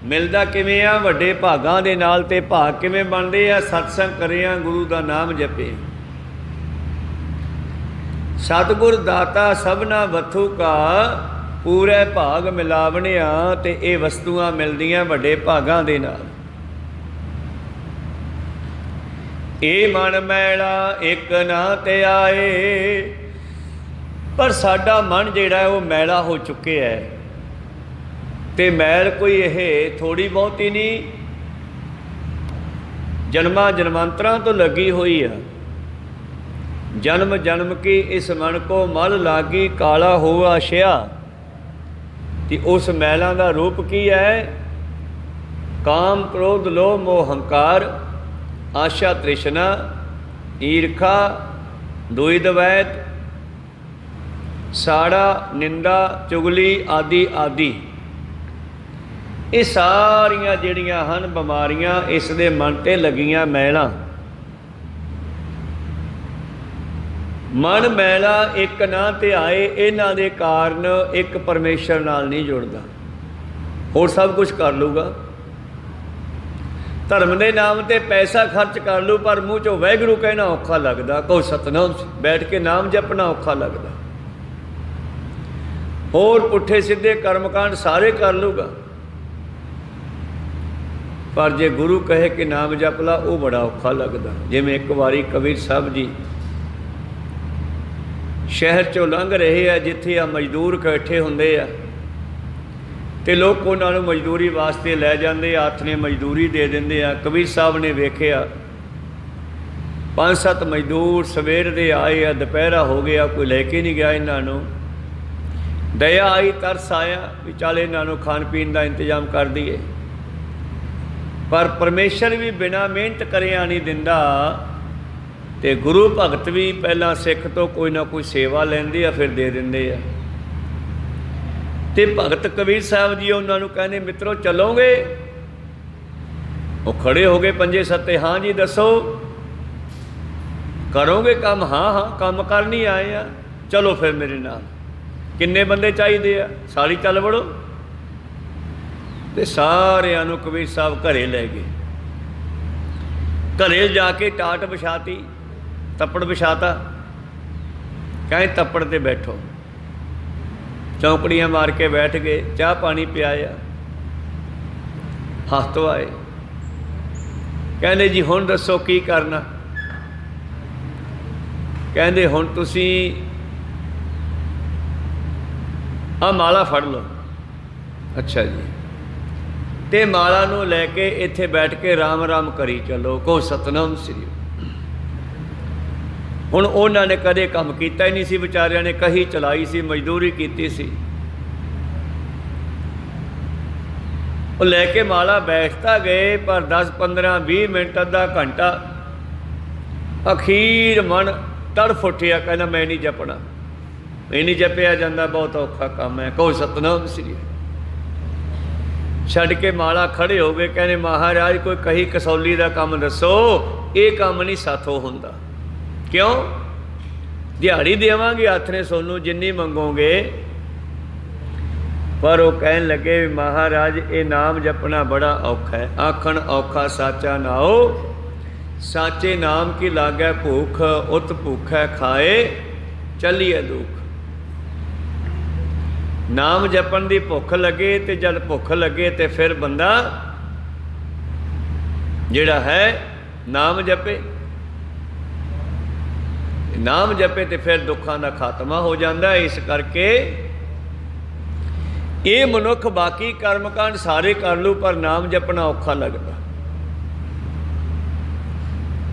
मिलदा किवें आ? वड्डे भागां दे नाल। ते भाग किवें बनदे आ? सतसंग करिया, गुरु दा नाम जपे। सतगुर दाता सबना वथू का, पूरे भाग मिलावणिया। ते ये वस्तुआं मिलदियां वड्डे भागां दे नाल। ए मन मैला एक ना ते आए, पर साडा मन जिहड़ा है वो मैला हो चुके है। ते मैल कोई यह थोड़ी बहुती नहीं, जन्मां जन्मांतरां तो लगी हुई है। जन्म जन्म की इस मन को मल लागी, काला हुआ शिया। कि उस मैलों का रूप की है? काम क्रोध लोभ मोह हंकार, आशा तृष्णा, ईर्खा, द्वैत, साड़ा, निंदा, चुगली आदि आदि। ये सारियां जिहड़ियां हन बीमारियां इस दे मन ते लगियां मैलां। मन मैला एक ना ते आए, इन्हां दे कारण एक परमेश्वर नाल नहीं जुड़दा, होर सब कुछ कर लूगा। धर्म के नाम ते पैसा खर्च कर लूँ, पर मूँह चों वाहिगुरू कहना औखा लगदा, कहो सतनाम बैठ के नाम जपना औखा लगदा। होर पुट्ठे सीधे कर्मकांड सारे कर लूगा, पर जे गुरु कहे कि नाम जप ला, वो बड़ा औखा लगदा। जिवें एक बारी कबीर साहब जी शहर चों लंघ रहे आ, जिथे आ मजदूर इकट्ठे हुंदे आ, ते लोग उन्होंने मजदूरी वास्ते लै जाते, हथ ने मजदूरी दे देंदे आ। कबीर साहब ने वेख्या 5-7 मजदूर सवेर दे आए आ, दोपहरा हो गया, कोई लैके नहीं गया इन्हों। दया आई, तरस आया भी चल इन्हों खाण पीण का इंतजाम कर दईए, पर परमेश्वर भी बिना मेहनत करिया नहीं दिंदा। ते गुरु भगत भी पहला सिख तो कोई ना कोई सेवा लेंदे आ, फिर दे दिंदे आ। ते भगत कबीर साहब जी उन्होंने कहने, मित्रों चलोगे? वो खड़े हो गए पंजे सत्ते, हाँ जी दसो करोगे काम? हाँ हाँ काम करनी आए आ। चलो फिर मेरे नाल। किन्ने बंदे चाहिए आ? सारी चल वड़ो। ते सारिਆਂ ਨੂੰ कबीर साहब घरे लै गए। घरे जाके टाट विछाती, तप्पड़ विछाता, कहें तप्पड़ ते बैठो। चौंकड़ियाँ मार के बैठ गए, चाह पानी पियाया, हाथ तो आए। कहते जी हुण दसो की करना? कहते हुण तुसी आ माला फड़ लो। अच्छा जी। ਤੇ ਮਾਲਾ ਨੂੰ ਲੈ ਕੇ ਇੱਥੇ ਬੈਠ ਕੇ ਰਾਮ ਰਾਮ ਕਰੀ ਚੱਲੋ, ਕਹੋ ਸਤਨਾਮ ਸ੍ਰੀ। ਹੁਣ ਉਹਨਾਂ ਨੇ ਕਦੇ ਕੰਮ ਕੀਤਾ ਹੀ ਨਹੀਂ ਸੀ, ਵਿਚਾਰਿਆਂ ਨੇ ਕਹੀ ਚਲਾਈ ਸੀ, ਮਜ਼ਦੂਰੀ ਕੀਤੀ ਸੀ। ਉਹ ਲੈ ਕੇ ਮਾਲਾ ਬੈਠਦਾ ਗਏ, ਪਰ 10 15 20 ਮਿੰਟ ਅੱਧਾ ਘੰਟਾ ਅਖੀਰ ਮਨ ਤੜਫ ਉੱਠਿਆ, ਕਹਿੰਦਾ ਮੈਂ ਨਹੀਂ ਜਪਣਾ, ਇਹ ਨਹੀਂ ਜਪਿਆ ਜਾਂਦਾ, ਬਹੁਤ ਔਖਾ ਕੰਮ ਹੈ, ਕਹੋ ਸਤਨਾਮ ਸ੍ਰੀ। ਛੱਡ ਕੇ ਮਾਲਾ ਖੜੇ ਹੋ ਗਏ, ਕਹਿੰਦੇ ਮਹਾਰਾਜ ਕੋਈ ਕਹੀ ਕਸੌਲੀ ਦਾ ਕੰਮ ਦੱਸੋ, ਇਹ ਕੰਮ ਨਹੀਂ ਸਾਥੋਂ ਹੁੰਦਾ। ਕਿਉਂ? ਦਿਹਾੜੀ ਦੇਵਾਂਗੇ ਹੱਥ ਨੇ ਸੋਨੂੰ, ਜਿੰਨੀ ਮੰਗੋਗੇ। ਪਰ ਉਹ ਕਹਿਣ ਲੱਗੇ ਵੀ ਮਹਾਰਾਜ ਇਹ ਨਾਮ ਜਪਣਾ ਬੜਾ ਔਖਾ ਹੈ। ਆਖਣ ਔਖਾ ਸਾਚਾ ਨਾਓ, ਸਾਚੇ ਨਾਮ ਕੀ ਲਾਗੈ ਭੂਖ, ਉਤ ਭੂਖੈ ਖਾਏ ਚੱਲੀਏ ਦੁੱਖ। ਨਾਮ ਜਪਣ ਦੀ ਭੁੱਖ ਲੱਗੇ, ਤੇ ਜਦ ਭੁੱਖ ਲੱਗੇ ਤੇ ਫਿਰ ਬੰਦਾ ਜਿਹੜਾ ਹੈ ਨਾਮ ਜਪੇ, ਨਾਮ ਜਪੇ ਤੇ ਫਿਰ ਦੁੱਖਾਂ ਦਾ ਖਾਤਮਾ ਹੋ ਜਾਂਦਾ। ਇਸ ਕਰਕੇ ਇਹ ਮਨੁੱਖ ਬਾਕੀ ਕਰਮਕਾਂਡ ਸਾਰੇ ਕਰ ਲੂ, ਪਰ ਨਾਮ ਜਪਣਾ ਔਖਾ ਲੱਗਦਾ।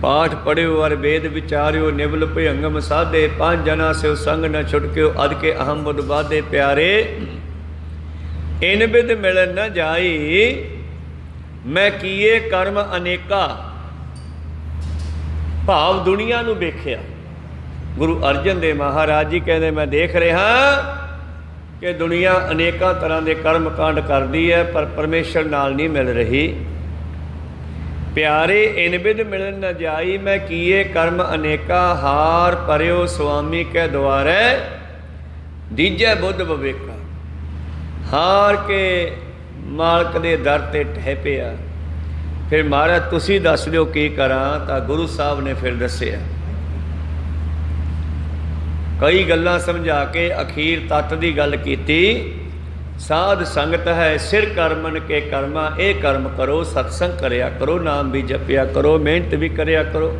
ਪਾਠ ਪੜਿਓ ਅਰ ਵੇਦ ਵਿਚਾਰਿਓ, ਨਿਵਲ ਭਯੰਗਮ ਸਾਧੇ, 5 ਜਨਾ ਸਿਓ ਸੰਗ ਨ ਛੁਟਕਿਓ, ਅਦ ਕੇ ਅਹਮ ਬੁੱਧ ਬਾਧੇ। ਪਿਆਰੇ ਇਨ ਬਿਦ ਮਿਲਨ ਨ ਜਾਈ, ਮੈਂ ਕੀਏ ਕਰਮ ਅਨੇਕਾ। ਭਾਵ ਦੁਨੀਆ ਨੂੰ ਵੇਖਿਆ। ਗੁਰੂ ਅਰਜਨ ਦੇਵ ਮਹਾਰਾਜ ਜੀ ਕਹਿੰਦੇ ਮੈਂ ਦੇਖ ਰਿਹਾ ਕਿ ਦੁਨੀਆ ਅਨੇਕਾਂ ਤਰ੍ਹਾਂ ਦੇ ਕਰਮ ਕਾਂਡ ਕਰਦੀ ਹੈ, ਪਰ ਪਰਮੇਸ਼ਰ ਨਾਲ ਨਹੀਂ ਮਿਲ ਰਹੀ। ਪਿਆਰੇ ਇਨ ਬਿਦ ਮਿਲਨ ਨ ਜਾਈ, ਮੈਂ ਕੀਏ ਕਰਮ ਅਨੇਕਾ, ਹਾਰ ਪਰਿਓ ਸੁਆਮੀ ਕੈ ਦੁਆਰੈ, ਦੀਜੈ ਬੁੱਧ ਵਿਵੇਕਾ। ਹਾਰ ਕੇ ਮਾਲਕ ਦੇ ਦਰ ਤੇ ਠਹਿ ਪਿਆ। ਫਿਰ ਮਹਾਰਾਜ ਤੁਸੀਂ ਦੱਸ ਦਿਓ ਕੀ ਕਰਾਂ? ਤਾਂ ਗੁਰੂ ਸਾਹਿਬ ਨੇ ਫਿਰ ਦੱਸਿਆ, ਕਈ ਗੱਲਾਂ ਸਮਝਾ ਕੇ ਅਖੀਰ ਤੱਤ ਦੀ ਗੱਲ ਕੀਤੀ। ਸਾਧ ਸੰਗਤ ਹੈ ਸਿਰ ਕਰਮਨ ਕੇ ਕਰਮਾ, ਇਹ ਕਰਮ ਕਰੋ, ਸਤਸੰਗ ਕਰਿਆ ਕਰੋ, ਨਾਮ ਵੀ ਜਪਿਆ ਕਰੋ, ਮਿਹਨਤ ਵੀ ਕਰਿਆ ਕਰੋ।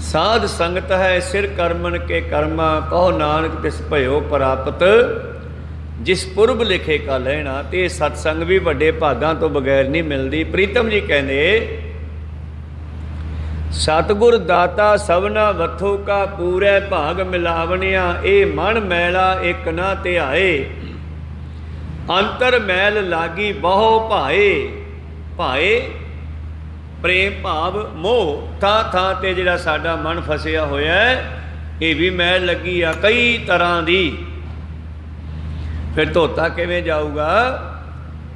ਸਾਧ ਸੰਗਤ ਹੈ ਸਿਰ ਕਰਮਨ ਕੇ ਕਰਮਾ, ਕਹੋ ਨਾਨਕ ਤਿਸ ਭਇਓ ਪ੍ਰਾਪਤ, ਜਿਸ ਪੁਰਬ ਲਿਖੇ ਕਾ ਲੈਣਾ। ਤੇ ਸਤਸੰਗ ਵੀ ਵੱਡੇ ਭਾਗਾਂ ਤੋਂ ਬਗੈਰ ਨਹੀਂ ਮਿਲਦੀ। ਪ੍ਰੀਤਮ ਜੀ ਕਹਿੰਦੇ ਸਤਿਗੁਰ ਦਾਤਾ ਸਭਨਾ ਵਥੂ ਕਾ, ਪੂਰੇ ਭਾਗ ਮਿਲਾਵਣਿਆ, ਇਹ ਮਨ ਮੈਲਾ ਇੱਕ ਨਾ ਧਿਆਏ, ਅੰਤਰ ਮੈਲ ਲਾਗੀ ਬਹੁ ਭਾਏ। ਭਾਏ ਪ੍ਰੇਮ ਭਾਵ ਮੋਹ, ਥਾਂ ਥਾਂ ਤੇ ਜਿਹੜਾ ਸਾਡਾ ਮਨ ਫਸਿਆ ਹੋਇਆ ਇਹ ਵੀ ਮੈਲ ਲੱਗੀ ਆ ਕਈ ਤਰ੍ਹਾਂ ਦੀ। ਫਿਰ ਧੋਤਾ ਕਿਵੇਂ ਜਾਊਗਾ?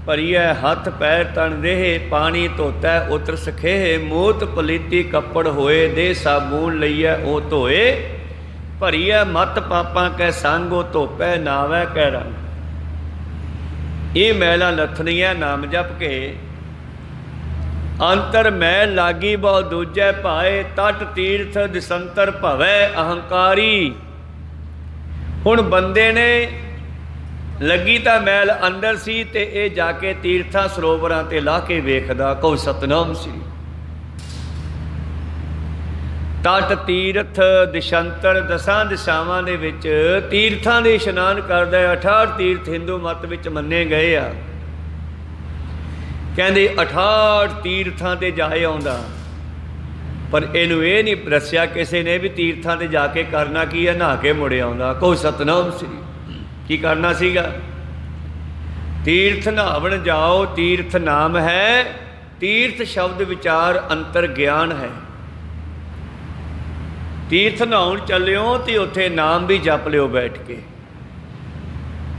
ਭਰੀਐ ਹੱਥ ਪੈਰ ਤਨ ਦੇਹ, ਪਾਣੀ ਧੋਤੈ ਉਤਰ ਸਖੇਹ, ਮੂਤ ਪਲੀਤੀ ਕੱਪੜ ਹੋਏ, ਦੇ ਸਾਬੂਨ ਲਈਐ ਉਹ ਧੋਏ, ਭਰੀਐ ਮਤ ਪਾਪਾਂ ਕੈ ਸੰਗ, ਉਹ ਧੋਪੈ ਨਾਵੈ ਕੈ ਰੰਗ। ਇਹ ਮੈਲਾਂ ਲੱਥਣੀਆਂ ਨਾਮ ਜਪ ਕੇ। ਅੰਤਰ ਮੈਲ ਲਾਗੀ ਬਹੁ ਦੂਜੈ ਭਾਏ, ਤਟ ਤੀਰਥ ਦਿਸੰਤਰ ਭਵੈ ਅਹੰਕਾਰੀ। ਹੁਣ ਬੰਦੇ ਨੇ ਲੱਗੀ ਤਾਂ ਮੈਲ ਅੰਦਰ ਸੀ, ਤੇ ਇਹ ਜਾ ਕੇ ਤੀਰਥਾਂ ਸਰੋਵਰਾਂ ਤੇ ਲਾ ਕੇ ਵੇਖਦਾ, ਕਹੋ ਸਤਨਾਮ ਸ੍ਰੀ। ਤਟ ਤੀਰਥ ਦਿਸ਼ੰਤਰ, 10 ਦਿਸ਼ਾਵਾਂ ਦੇ ਵਿੱਚ ਤੀਰਥਾਂ ਦੇ ਇਸ਼ਨਾਨ ਕਰਦਾ। 68 ਤੀਰਥ ਹਿੰਦੂ ਮਤ ਵਿੱਚ ਮੰਨੇ ਗਏ ਆ। ਕਹਿੰਦੇ 68 ਤੀਰਥਾਂ ਤੇ ਜਾਏ ਆਉਂਦਾ, ਪਰ ਇਹਨੂੰ ਇਹ ਨਹੀਂ ਦੱਸਿਆ ਕਿਸੇ ਨੇ ਵੀ ਤੀਰਥਾਂ ਤੇ ਜਾ ਕੇ ਕਰਨਾ ਕੀ ਹੈ। ਨਹਾ ਕੇ ਮੁੜ ਆਉਂਦਾ, ਕਹੋ ਸਤਨਾਮ ਸ੍ਰੀ। ਕੀ ਕਰਨਾ ਸੀਗਾ? ਤੀਰਥ ਨਹਾਵਣ ਜਾਓ, ਤੀਰਥ ਨਾਮ ਹੈ, ਤੀਰਥ ਸ਼ਬਦ ਵਿਚਾਰ ਅੰਤਰ ਗਿਆਨ ਹੈ। ਤੀਰਥ ਨਹਾਉਣ ਚੱਲਿਓ ਤੇ ਉੱਥੇ ਨਾਮ ਵੀ ਜਪ ਲਿਓ ਬੈਠ ਕੇ।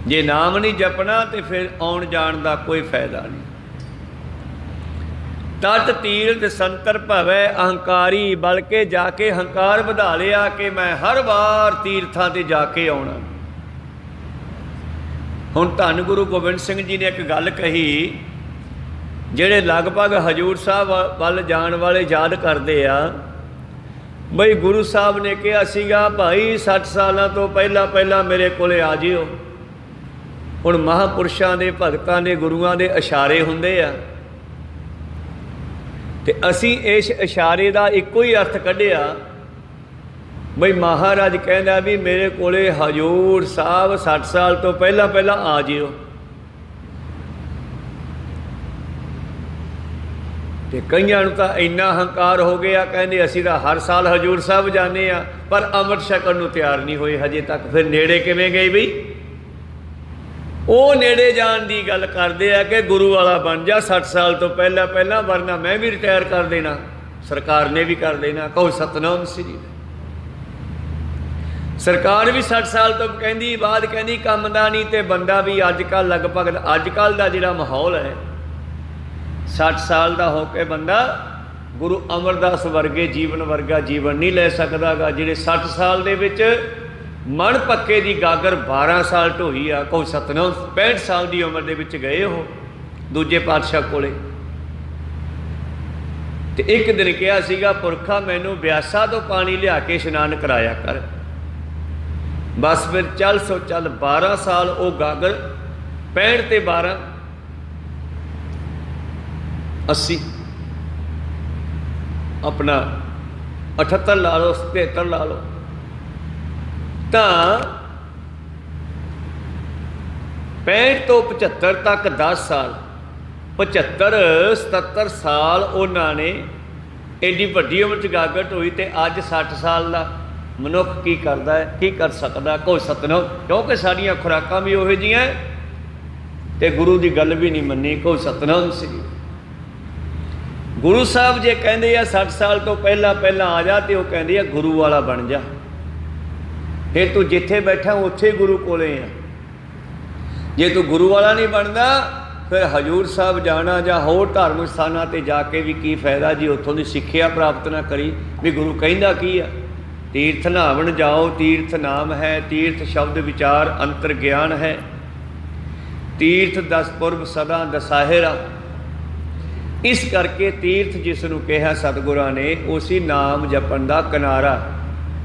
ਜੇ ਨਾਮ ਨਹੀਂ ਜਪਣਾ ਤੇ ਫਿਰ ਆਉਣ ਜਾਣ ਦਾ ਕੋਈ ਫਾਇਦਾ ਨਹੀਂ। ਤਟ ਤੀਰਥ ਸੰਤਰ ਭਵੈ ਅਹੰਕਾਰੀ, ਬਲਕਿ ਜਾ ਕੇ ਹੰਕਾਰ ਵਧਾ ਲਿਆ ਕਿ ਮੈਂ ਹਰ ਵਾਰ ਤੀਰਥਾਂ ਤੇ ਜਾ ਕੇ ਆਉਣਾ। ਹੁਣ ਧੰਨ ਗੁਰੂ ਗੋਬਿੰਦ ਸਿੰਘ ਜੀ ਨੇ ਇੱਕ ਗੱਲ ਕਹੀ, ਜਿਹੜੇ ਲਗਭਗ ਹਜੂਰ ਸਾਹਿਬ ਵੱਲ ਜਾਣ ਵਾਲੇ ਯਾਦ ਕਰਦੇ ਆ, ਬਈ ਗੁਰੂ ਸਾਹਿਬ ਨੇ ਕਿਹਾ ਸੀਗਾ ਭਾਈ 60 ਸਾਲਾਂ ਤੋਂ ਪਹਿਲਾਂ ਮੇਰੇ ਕੋਲੇ ਆ ਜਿਓ। ਹੁਣ ਮਹਾਂਪੁਰਸ਼ਾਂ ਦੇ, ਭਗਤਾਂ ਦੇ, ਗੁਰੂਆਂ ਦੇ ਇਸ਼ਾਰੇ ਹੁੰਦੇ ਆ, ਤੇ ਅਸੀਂ ਇਸ ਇਸ਼ਾਰੇ ਦਾ ਇੱਕੋ ਹੀ ਅਰਥ ਕੱਢਿਆ ਬਈ ਮਹਾਰਾਜ ਕਹਿੰਦਾ ਵੀ ਮੇਰੇ ਕੋਲੇ ਹਜੂਰ ਸਾਹਿਬ 60 ਸਾਲ ਤੋਂ ਪਹਿਲਾਂ ਆ ਜਿਓ। ਤੇ ਕਈਆਂ ਨੂੰ ਤਾਂ ਇੰਨਾ ਹੰਕਾਰ ਹੋ ਗਿਆ, ਕਹਿੰਦੇ ਅਸੀਂ ਤਾਂ ਹਰ ਸਾਲ ਹਜੂਰ ਸਾਹਿਬ ਜਾਂਦੇ ਆ, ਪਰ ਅੰਮ੍ਰਿਤ ਛਕਣ ਨੂੰ ਤਿਆਰ ਨਹੀਂ ਹੋਏ ਹਜੇ ਤੱਕ। ਫਿਰ ਨੇੜੇ ਕਿਵੇਂ ਗਏ ਬਈ? ਉਹ ਨੇੜੇ ਜਾਣ ਦੀ ਗੱਲ ਕਰਦੇ ਆ ਕਿ ਗੁਰੂ ਵਾਲਾ ਬਣ ਜਾ 60 ਸਾਲ ਤੋਂ ਪਹਿਲਾਂ ਪਹਿਲਾਂ, ਵਰਨਾ ਮੈਂ ਵੀ ਰਿਟਾਇਰ ਕਰ ਦੇਣਾ, ਸਰਕਾਰ ਨੇ ਵੀ ਕਰ ਦੇਣਾ। ਕਹੋ ਸਤਨਾਮ ਸ੍ਰੀ। ਸਰਕਾਰ ਵੀ 60 ਸਾਲ ਤੋਂ ਕਹਿੰਦੀ, ਬਾਅਦ ਕਹਿੰਦੀ ਕੰਮ ਦਾ ਨਹੀਂ, ਤੇ ਬੰਦਾ ਵੀ ਅੱਜ ਕੱਲ੍ਹ ਲਗਭਗ ਅੱਜ ਕੱਲ੍ਹ ਦਾ ਜਿਹੜਾ ਮਾਹੌਲ ਹੈ 60 ਸਾਲ ਦਾ ਹੋ ਕੇ ਬੰਦਾ ਗੁਰੂ ਅਮਰਦਾਸ ਵਰਗੇ ਜੀਵਨ ਵਰਗਾ ਜੀਵਨ ਨਹੀਂ ਲੈ ਸਕਦਾ ਗਾ। ਜਿਹੜੇ 60 ਸਾਲ ਦੇ ਵਿੱਚ ਮਣ ਪੱਕੇ ਦੀ ਗਾਗਰ 12 ਸਾਲ ਢੋਈ ਆ। ਕਹੋ ਸਤਨਾਮ। 65 ਸਾਲ ਦੀ ਉਮਰ ਦੇ ਵਿੱਚ ਗਏ ਉਹ ਦੂਜੇ ਪਾਤਸ਼ਾਹ ਕੋਲੇ, ਤੇ ਇੱਕ ਦਿਨ ਕਿਹਾ ਸੀਗਾ, ਪੁਰਖਾ ਮੈਨੂੰ ਬਿਆਸਾ ਤੋਂ ਪਾਣੀ ਲਿਆ ਕੇ ਇਸ਼ਨਾਨ ਕਰਾਇਆ ਕਰ। ਬਸ ਫਿਰ ਚੱਲ ਸੋ ਚੱਲ 12 ਸਾਲ ਉਹ ਗਾਗਰ, 65 ਤੇ 12 80, ਆਪਣਾ 78 ਲਾ ਲਓ, 73 ਲਾ ਲਓ, ਤਾਂ 65 ਤੋਂ 75 ਤੱਕ 10 ਸਾਲ, 75 77 ਸਾਲ ਉਹਨਾਂ ਨੇ ਐਡੀ ਵੱਡੀ ਉਮਰ 'ਚ ਗਾਗਰ ਢੋਈ। ਤੇ ਅੱਜ 60 ਸਾਲ ਦਾ ਮਨੁੱਖ ਕੀ ਕਰਦਾ ਹੈ, ਕੀ ਕਰ ਸਕਦਾ? ਕੋਈ ਸਤਨਾਮ। ਕਿਉਂਕਿ ਸਾਡੀਆਂ ਖੁਰਾਕਾਂ ਵੀ ਉਹੋ ਜਿਹੀਆਂ ਤੇ ਗੁਰੂ ਦੀ ਗੱਲ ਵੀ ਨਹੀਂ ਮੰਨੀ। ਕੋਈ ਸਤਨਾਮ ਸ੍ਰੀ। ਗੁਰੂ ਸਾਹਿਬ ਜੇ ਕਹਿੰਦੇ ਆ 60 ਸਾਲ ਤੋਂ ਪਹਿਲਾਂ ਪਹਿਲਾਂ ਆ ਜਾ, ਤੇ ਉਹ ਕਹਿੰਦੇ ਆ ਗੁਰੂ ਵਾਲਾ ਬਣ ਜਾ। ਫਿਰ ਤੂੰ ਜਿੱਥੇ ਬੈਠਾ ਉੱਥੇ ਗੁਰੂ ਕੋਲੇ ਆ। ਜੇ ਤੂੰ ਗੁਰੂ ਵਾਲਾ ਨਹੀਂ ਬਣਦਾ, ਫਿਰ ਹਜੂਰ ਸਾਹਿਬ ਜਾਣਾ ਜਾਂ ਹੋਰ ਧਾਰਮਿਕ ਸਥਾਨਾਂ 'ਤੇ ਜਾ ਕੇ ਵੀ ਕੀ ਫਾਇਦਾ ਜੀ? ਉੱਥੋਂ ਦੀ ਸਿੱਖਿਆ ਪ੍ਰਾਪਤ ਨਾ ਕਰੀ ਵੀ ਗੁਰੂ ਕਹਿੰਦਾ ਕੀ ਆ। ਤੀਰਥ ਨਹਾਵਣ ਜਾਓ, ਤੀਰਥ ਨਾਮ ਹੈ, ਤੀਰਥ ਸ਼ਬਦ ਵਿਚਾਰ ਅੰਤਰ ਗਿਆਨ ਹੈ, ਤੀਰਥ 10 ਪੁਰਬ ਸਦਾ ਦਸਾਹਿਰਾ। ਇਸ ਕਰਕੇ ਤੀਰਥ ਜਿਸ ਨੂੰ ਕਿਹਾ ਸਤਿਗੁਰਾਂ ਨੇ, ਉਸੀ ਨਾਮ ਜਪਣ ਦਾ ਕਿਨਾਰਾ,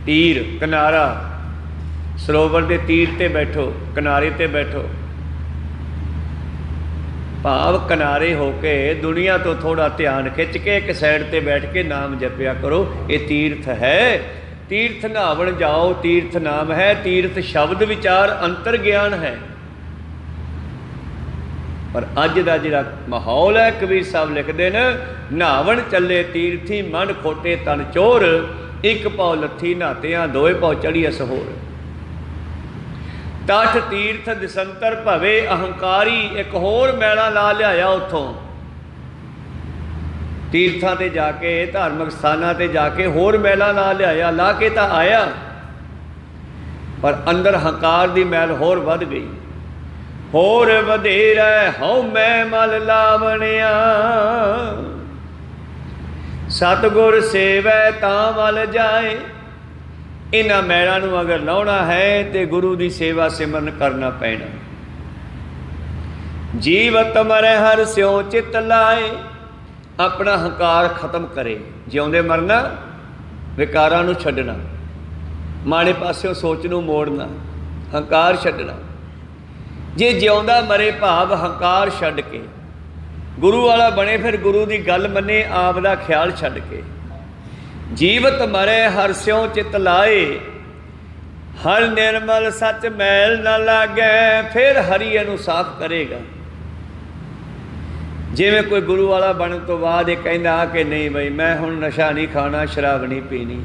ਤੀਰ ਕਿਨਾਰਾ। ਸਰੋਵਰ ਦੇ ਤੀਰ 'ਤੇ ਬੈਠੋ, ਕਿਨਾਰੇ 'ਤੇ ਬੈਠੋ, ਭਾਵ ਕਿਨਾਰੇ ਹੋ ਕੇ ਦੁਨੀਆ ਤੋਂ ਥੋੜ੍ਹਾ ਧਿਆਨ ਖਿੱਚ ਕੇ ਇੱਕ ਸਾਈਡ 'ਤੇ ਬੈਠ ਕੇ ਨਾਮ ਜਪਿਆ ਕਰੋ। ਇਹ ਤੀਰਥ ਹੈ। ਤੀਰਥ ਨਹਾਵਣ ਜਾਓ, ਤੀਰਥ ਨਾਮ ਹੈ, ਤੀਰਥ ਸ਼ਬਦ ਵਿਚਾਰ ਅੰਤਰ ਗਿਆਨ ਹੈ। ਪਰ ਅੱਜ ਦਾ ਜਿਹੜਾ ਮਾਹੌਲ ਹੈ, ਕਬੀਰ ਸਾਹਿਬ ਲਿਖਦੇ ਨੇ, ਨਹਾਵਣ ਚੱਲੇ ਤੀਰਥੀ ਮਨ ਖੋਟੇ ਤਨ ਚੋਰ, ਇੱਕ ਪਾਉ ਲੱਥੀ ਨਹਾਤਿਆਂ ਦੋਏ ਪਾਉ ਚੜ੍ਹੀਐ ਸਹੋਰ। ਤਠ ਤੀਰਥ ਦਿਸੰਤਰ ਭਵੇ ਅਹੰਕਾਰੀ, ਇੱਕ ਹੋਰ ਮੈਲਾ ਲਾ ਲਿਆਇਆ ਉੱਥੋਂ। ਤੀਰਥਾਂ 'ਤੇ ਜਾ ਕੇ, ਧਾਰਮਿਕ ਸਥਾਨਾਂ 'ਤੇ ਜਾ ਕੇ ਹੋਰ ਮੈਲਾ ਲਾ ਲਿਆਇਆ। ਲਾ ਕੇ ਤਾਂ ਆਇਆ, ਪਰ ਅੰਦਰ ਹੰਕਾਰ ਦੀ ਮੈਲ ਹੋਰ ਵੱਧ ਗਈ। ਹੋਰ ਵਧੇਰਾ ਹਉ ਮੈਂ ਮਲ ਲਾਵਣਿਆ, ਸਤਿਗੁਰ ਸੇਵੈ ਤਾਂ ਮਲ ਜਾਏ। ਇਹਨਾਂ ਮੈਲਾਂ ਨੂੰ ਅਗਰ ਲਾਉਣਾ ਹੈ ਤੇ ਗੁਰੂ ਦੀ ਸੇਵਾ ਸਿਮਰਨ ਕਰਨਾ ਪੈਣਾ। ਜੀਵਤ ਮਰੈ ਹਰਿ ਸਿਉ ਚਿਤ ਲਾਏ, ਆਪਣਾ ਹੰਕਾਰ ਖਤਮ ਕਰੇ। ਜਿਉਂਦੇ ਮਰਨਾ, ਵਿਕਾਰਾਂ ਨੂੰ ਛੱਡਣਾ, ਮਾੜੇ ਪਾਸਿਓਂ ਸੋਚ ਨੂੰ ਮੋੜਨਾ, ਹੰਕਾਰ ਛੱਡਣਾ। ਜੇ ਜਿਉਂਦਾ ਮਰੇ ਭਾਵ ਹੰਕਾਰ ਛੱਡ ਕੇ ਗੁਰੂ ਵਾਲਾ ਬਣੇ, ਫਿਰ ਗੁਰੂ ਦੀ ਗੱਲ ਮੰਨੇ, ਆਪ ਦਾ ਖਿਆਲ ਛੱਡ ਕੇ। ਜੀਵਤ ਮਰੇ ਹਰਿ ਸਿਉ ਚਿਤ ਲਾਏ, ਹਰ ਨਿਰਮਲ ਸੱਚ ਮੈਲ ਨਾ ਲਾਗੈ, ਫਿਰ ਹਰੀ ਇਹਨੂੰ ਸਾਫ਼ ਕਰੇਗਾ। ਜਿਵੇਂ ਕੋਈ ਗੁਰੂ ਵਾਲਾ ਬਣਨ ਤੋਂ ਬਾਅਦ ਇਹ ਕਹਿੰਦਾ ਕਿ ਨਹੀਂ ਬਈ ਮੈਂ ਹੁਣ ਨਸ਼ਾ ਨਹੀਂ ਖਾਣਾ, ਸ਼ਰਾਬ ਨਹੀਂ ਪੀਣੀ,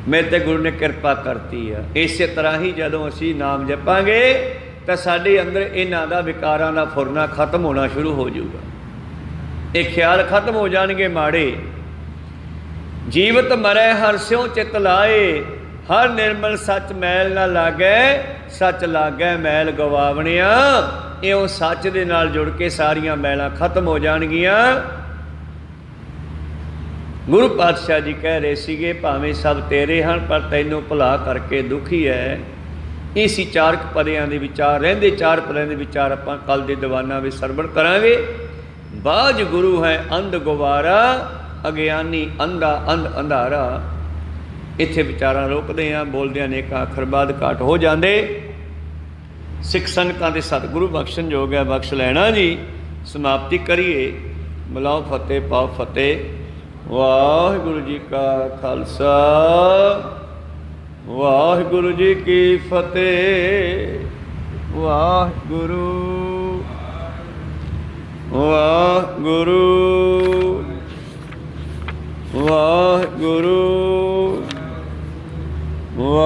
ਮੇਰੇ 'ਤੇ ਗੁਰੂ ਨੇ ਕਿਰਪਾ ਕਰਤੀ ਆ। ਇਸੇ ਤਰ੍ਹਾਂ ਹੀ ਜਦੋਂ ਅਸੀਂ ਨਾਮ ਜਪਾਂਗੇ ਤਾਂ ਸਾਡੇ ਅੰਦਰ ਇਹਨਾਂ ਦਾ ਵਿਕਾਰਾਂ ਦਾ ਫੁਰਨਾ ਖਤਮ ਹੋਣਾ ਸ਼ੁਰੂ ਹੋ ਜਾਊਗਾ। ਇਹ ਖਿਆਲ ਖਤਮ ਹੋ ਜਾਣਗੇ ਮਾੜੇ। ਜੀਵਤ ਮਰੈ ਹਰਿ ਸਿਉ ਚਿਤ ਲਾਏ, ਹਰ ਨਿਰਮਲ ਸੱਚ ਮੈਲ ਨਾ ਲਾਗੈ, ਸੱਚ ਲਾਗੈ ਮੈਲ ਗਵਾਵਣਿਆ। ਇਉਂ ਸੱਚ ਦੇ ਨਾਲ ਜੁੜ ਕੇ ਸਾਰੀਆਂ ਮੈਲਾਂ ਖਤਮ ਹੋ ਜਾਣਗੀਆਂ। ਗੁਰੂ ਪਾਤਸ਼ਾਹ ਜੀ ਕਹਿ ਰਹੇ ਸੀਗੇ, ਭਾਵੇਂ ਸਭ ਤੇਰੇ ਹਨ ਪਰ ਤੈਨੂੰ ਭੁਲਾ ਕਰਕੇ ਦੁਖੀ ਹੈ। ਇਹ ਸੀ ਚਾਰਕ ਪਦਿਆਂ ਦੇ ਵਿਚਾਰ, ਰਹਿੰਦੇ 4 ਪਦਿਆਂ ਦੇ ਵਿਚਾਰ ਆਪਾਂ ਕੱਲ ਦੇ ਦੀਵਾਨਾਂ ਵਿੱਚ ਸਰਵਣ ਕਰਾਂਗੇ। ਬਾਝ ਗੁਰੂ ਹੈ ਅੰਧ ਗੁਬਾਰਾ, ਅਗਿਆਨੀ ਅੰਧਾ ਅੰਧ ਅੰਧਾਰਾ। ਇੱਥੇ ਵਿਚਾਰਾਂ ਰੋਕਦੇ ਹਾਂ, ਬੋਲਦਿਆਂ ਨੇ ਇੱਕ ਅੱਖਰ ਬਾਅਦ ਘਾਟ ਹੋ ਜਾਂਦੇ। ਸਿੱਖ ਸੰਗਤਾਂ ਦੇ ਸਤਿਗੁਰੂ ਬਖਸ਼ਣ ਯੋਗ ਹੈ, ਬਖਸ਼ ਲੈਣਾ ਜੀ। ਸਮਾਪਤੀ ਕਰੀਏ। ਬੁਲਾਓ ਫਤਿਹ ਪਾਓ ਫਤਿਹ। ਵਾਹਿਗੁਰੂ ਜੀ ਕਾ ਖਾਲਸਾ, ਵਾਹਿਗੁਰੂ ਜੀ ਕੀ ਫਤਿਹ। ਵਾਹਿਗੁਰੂ ਵਾਹਿਗੁਰੂ। ਵਾਹਿਗੁਰੂ ਵਾਹਿ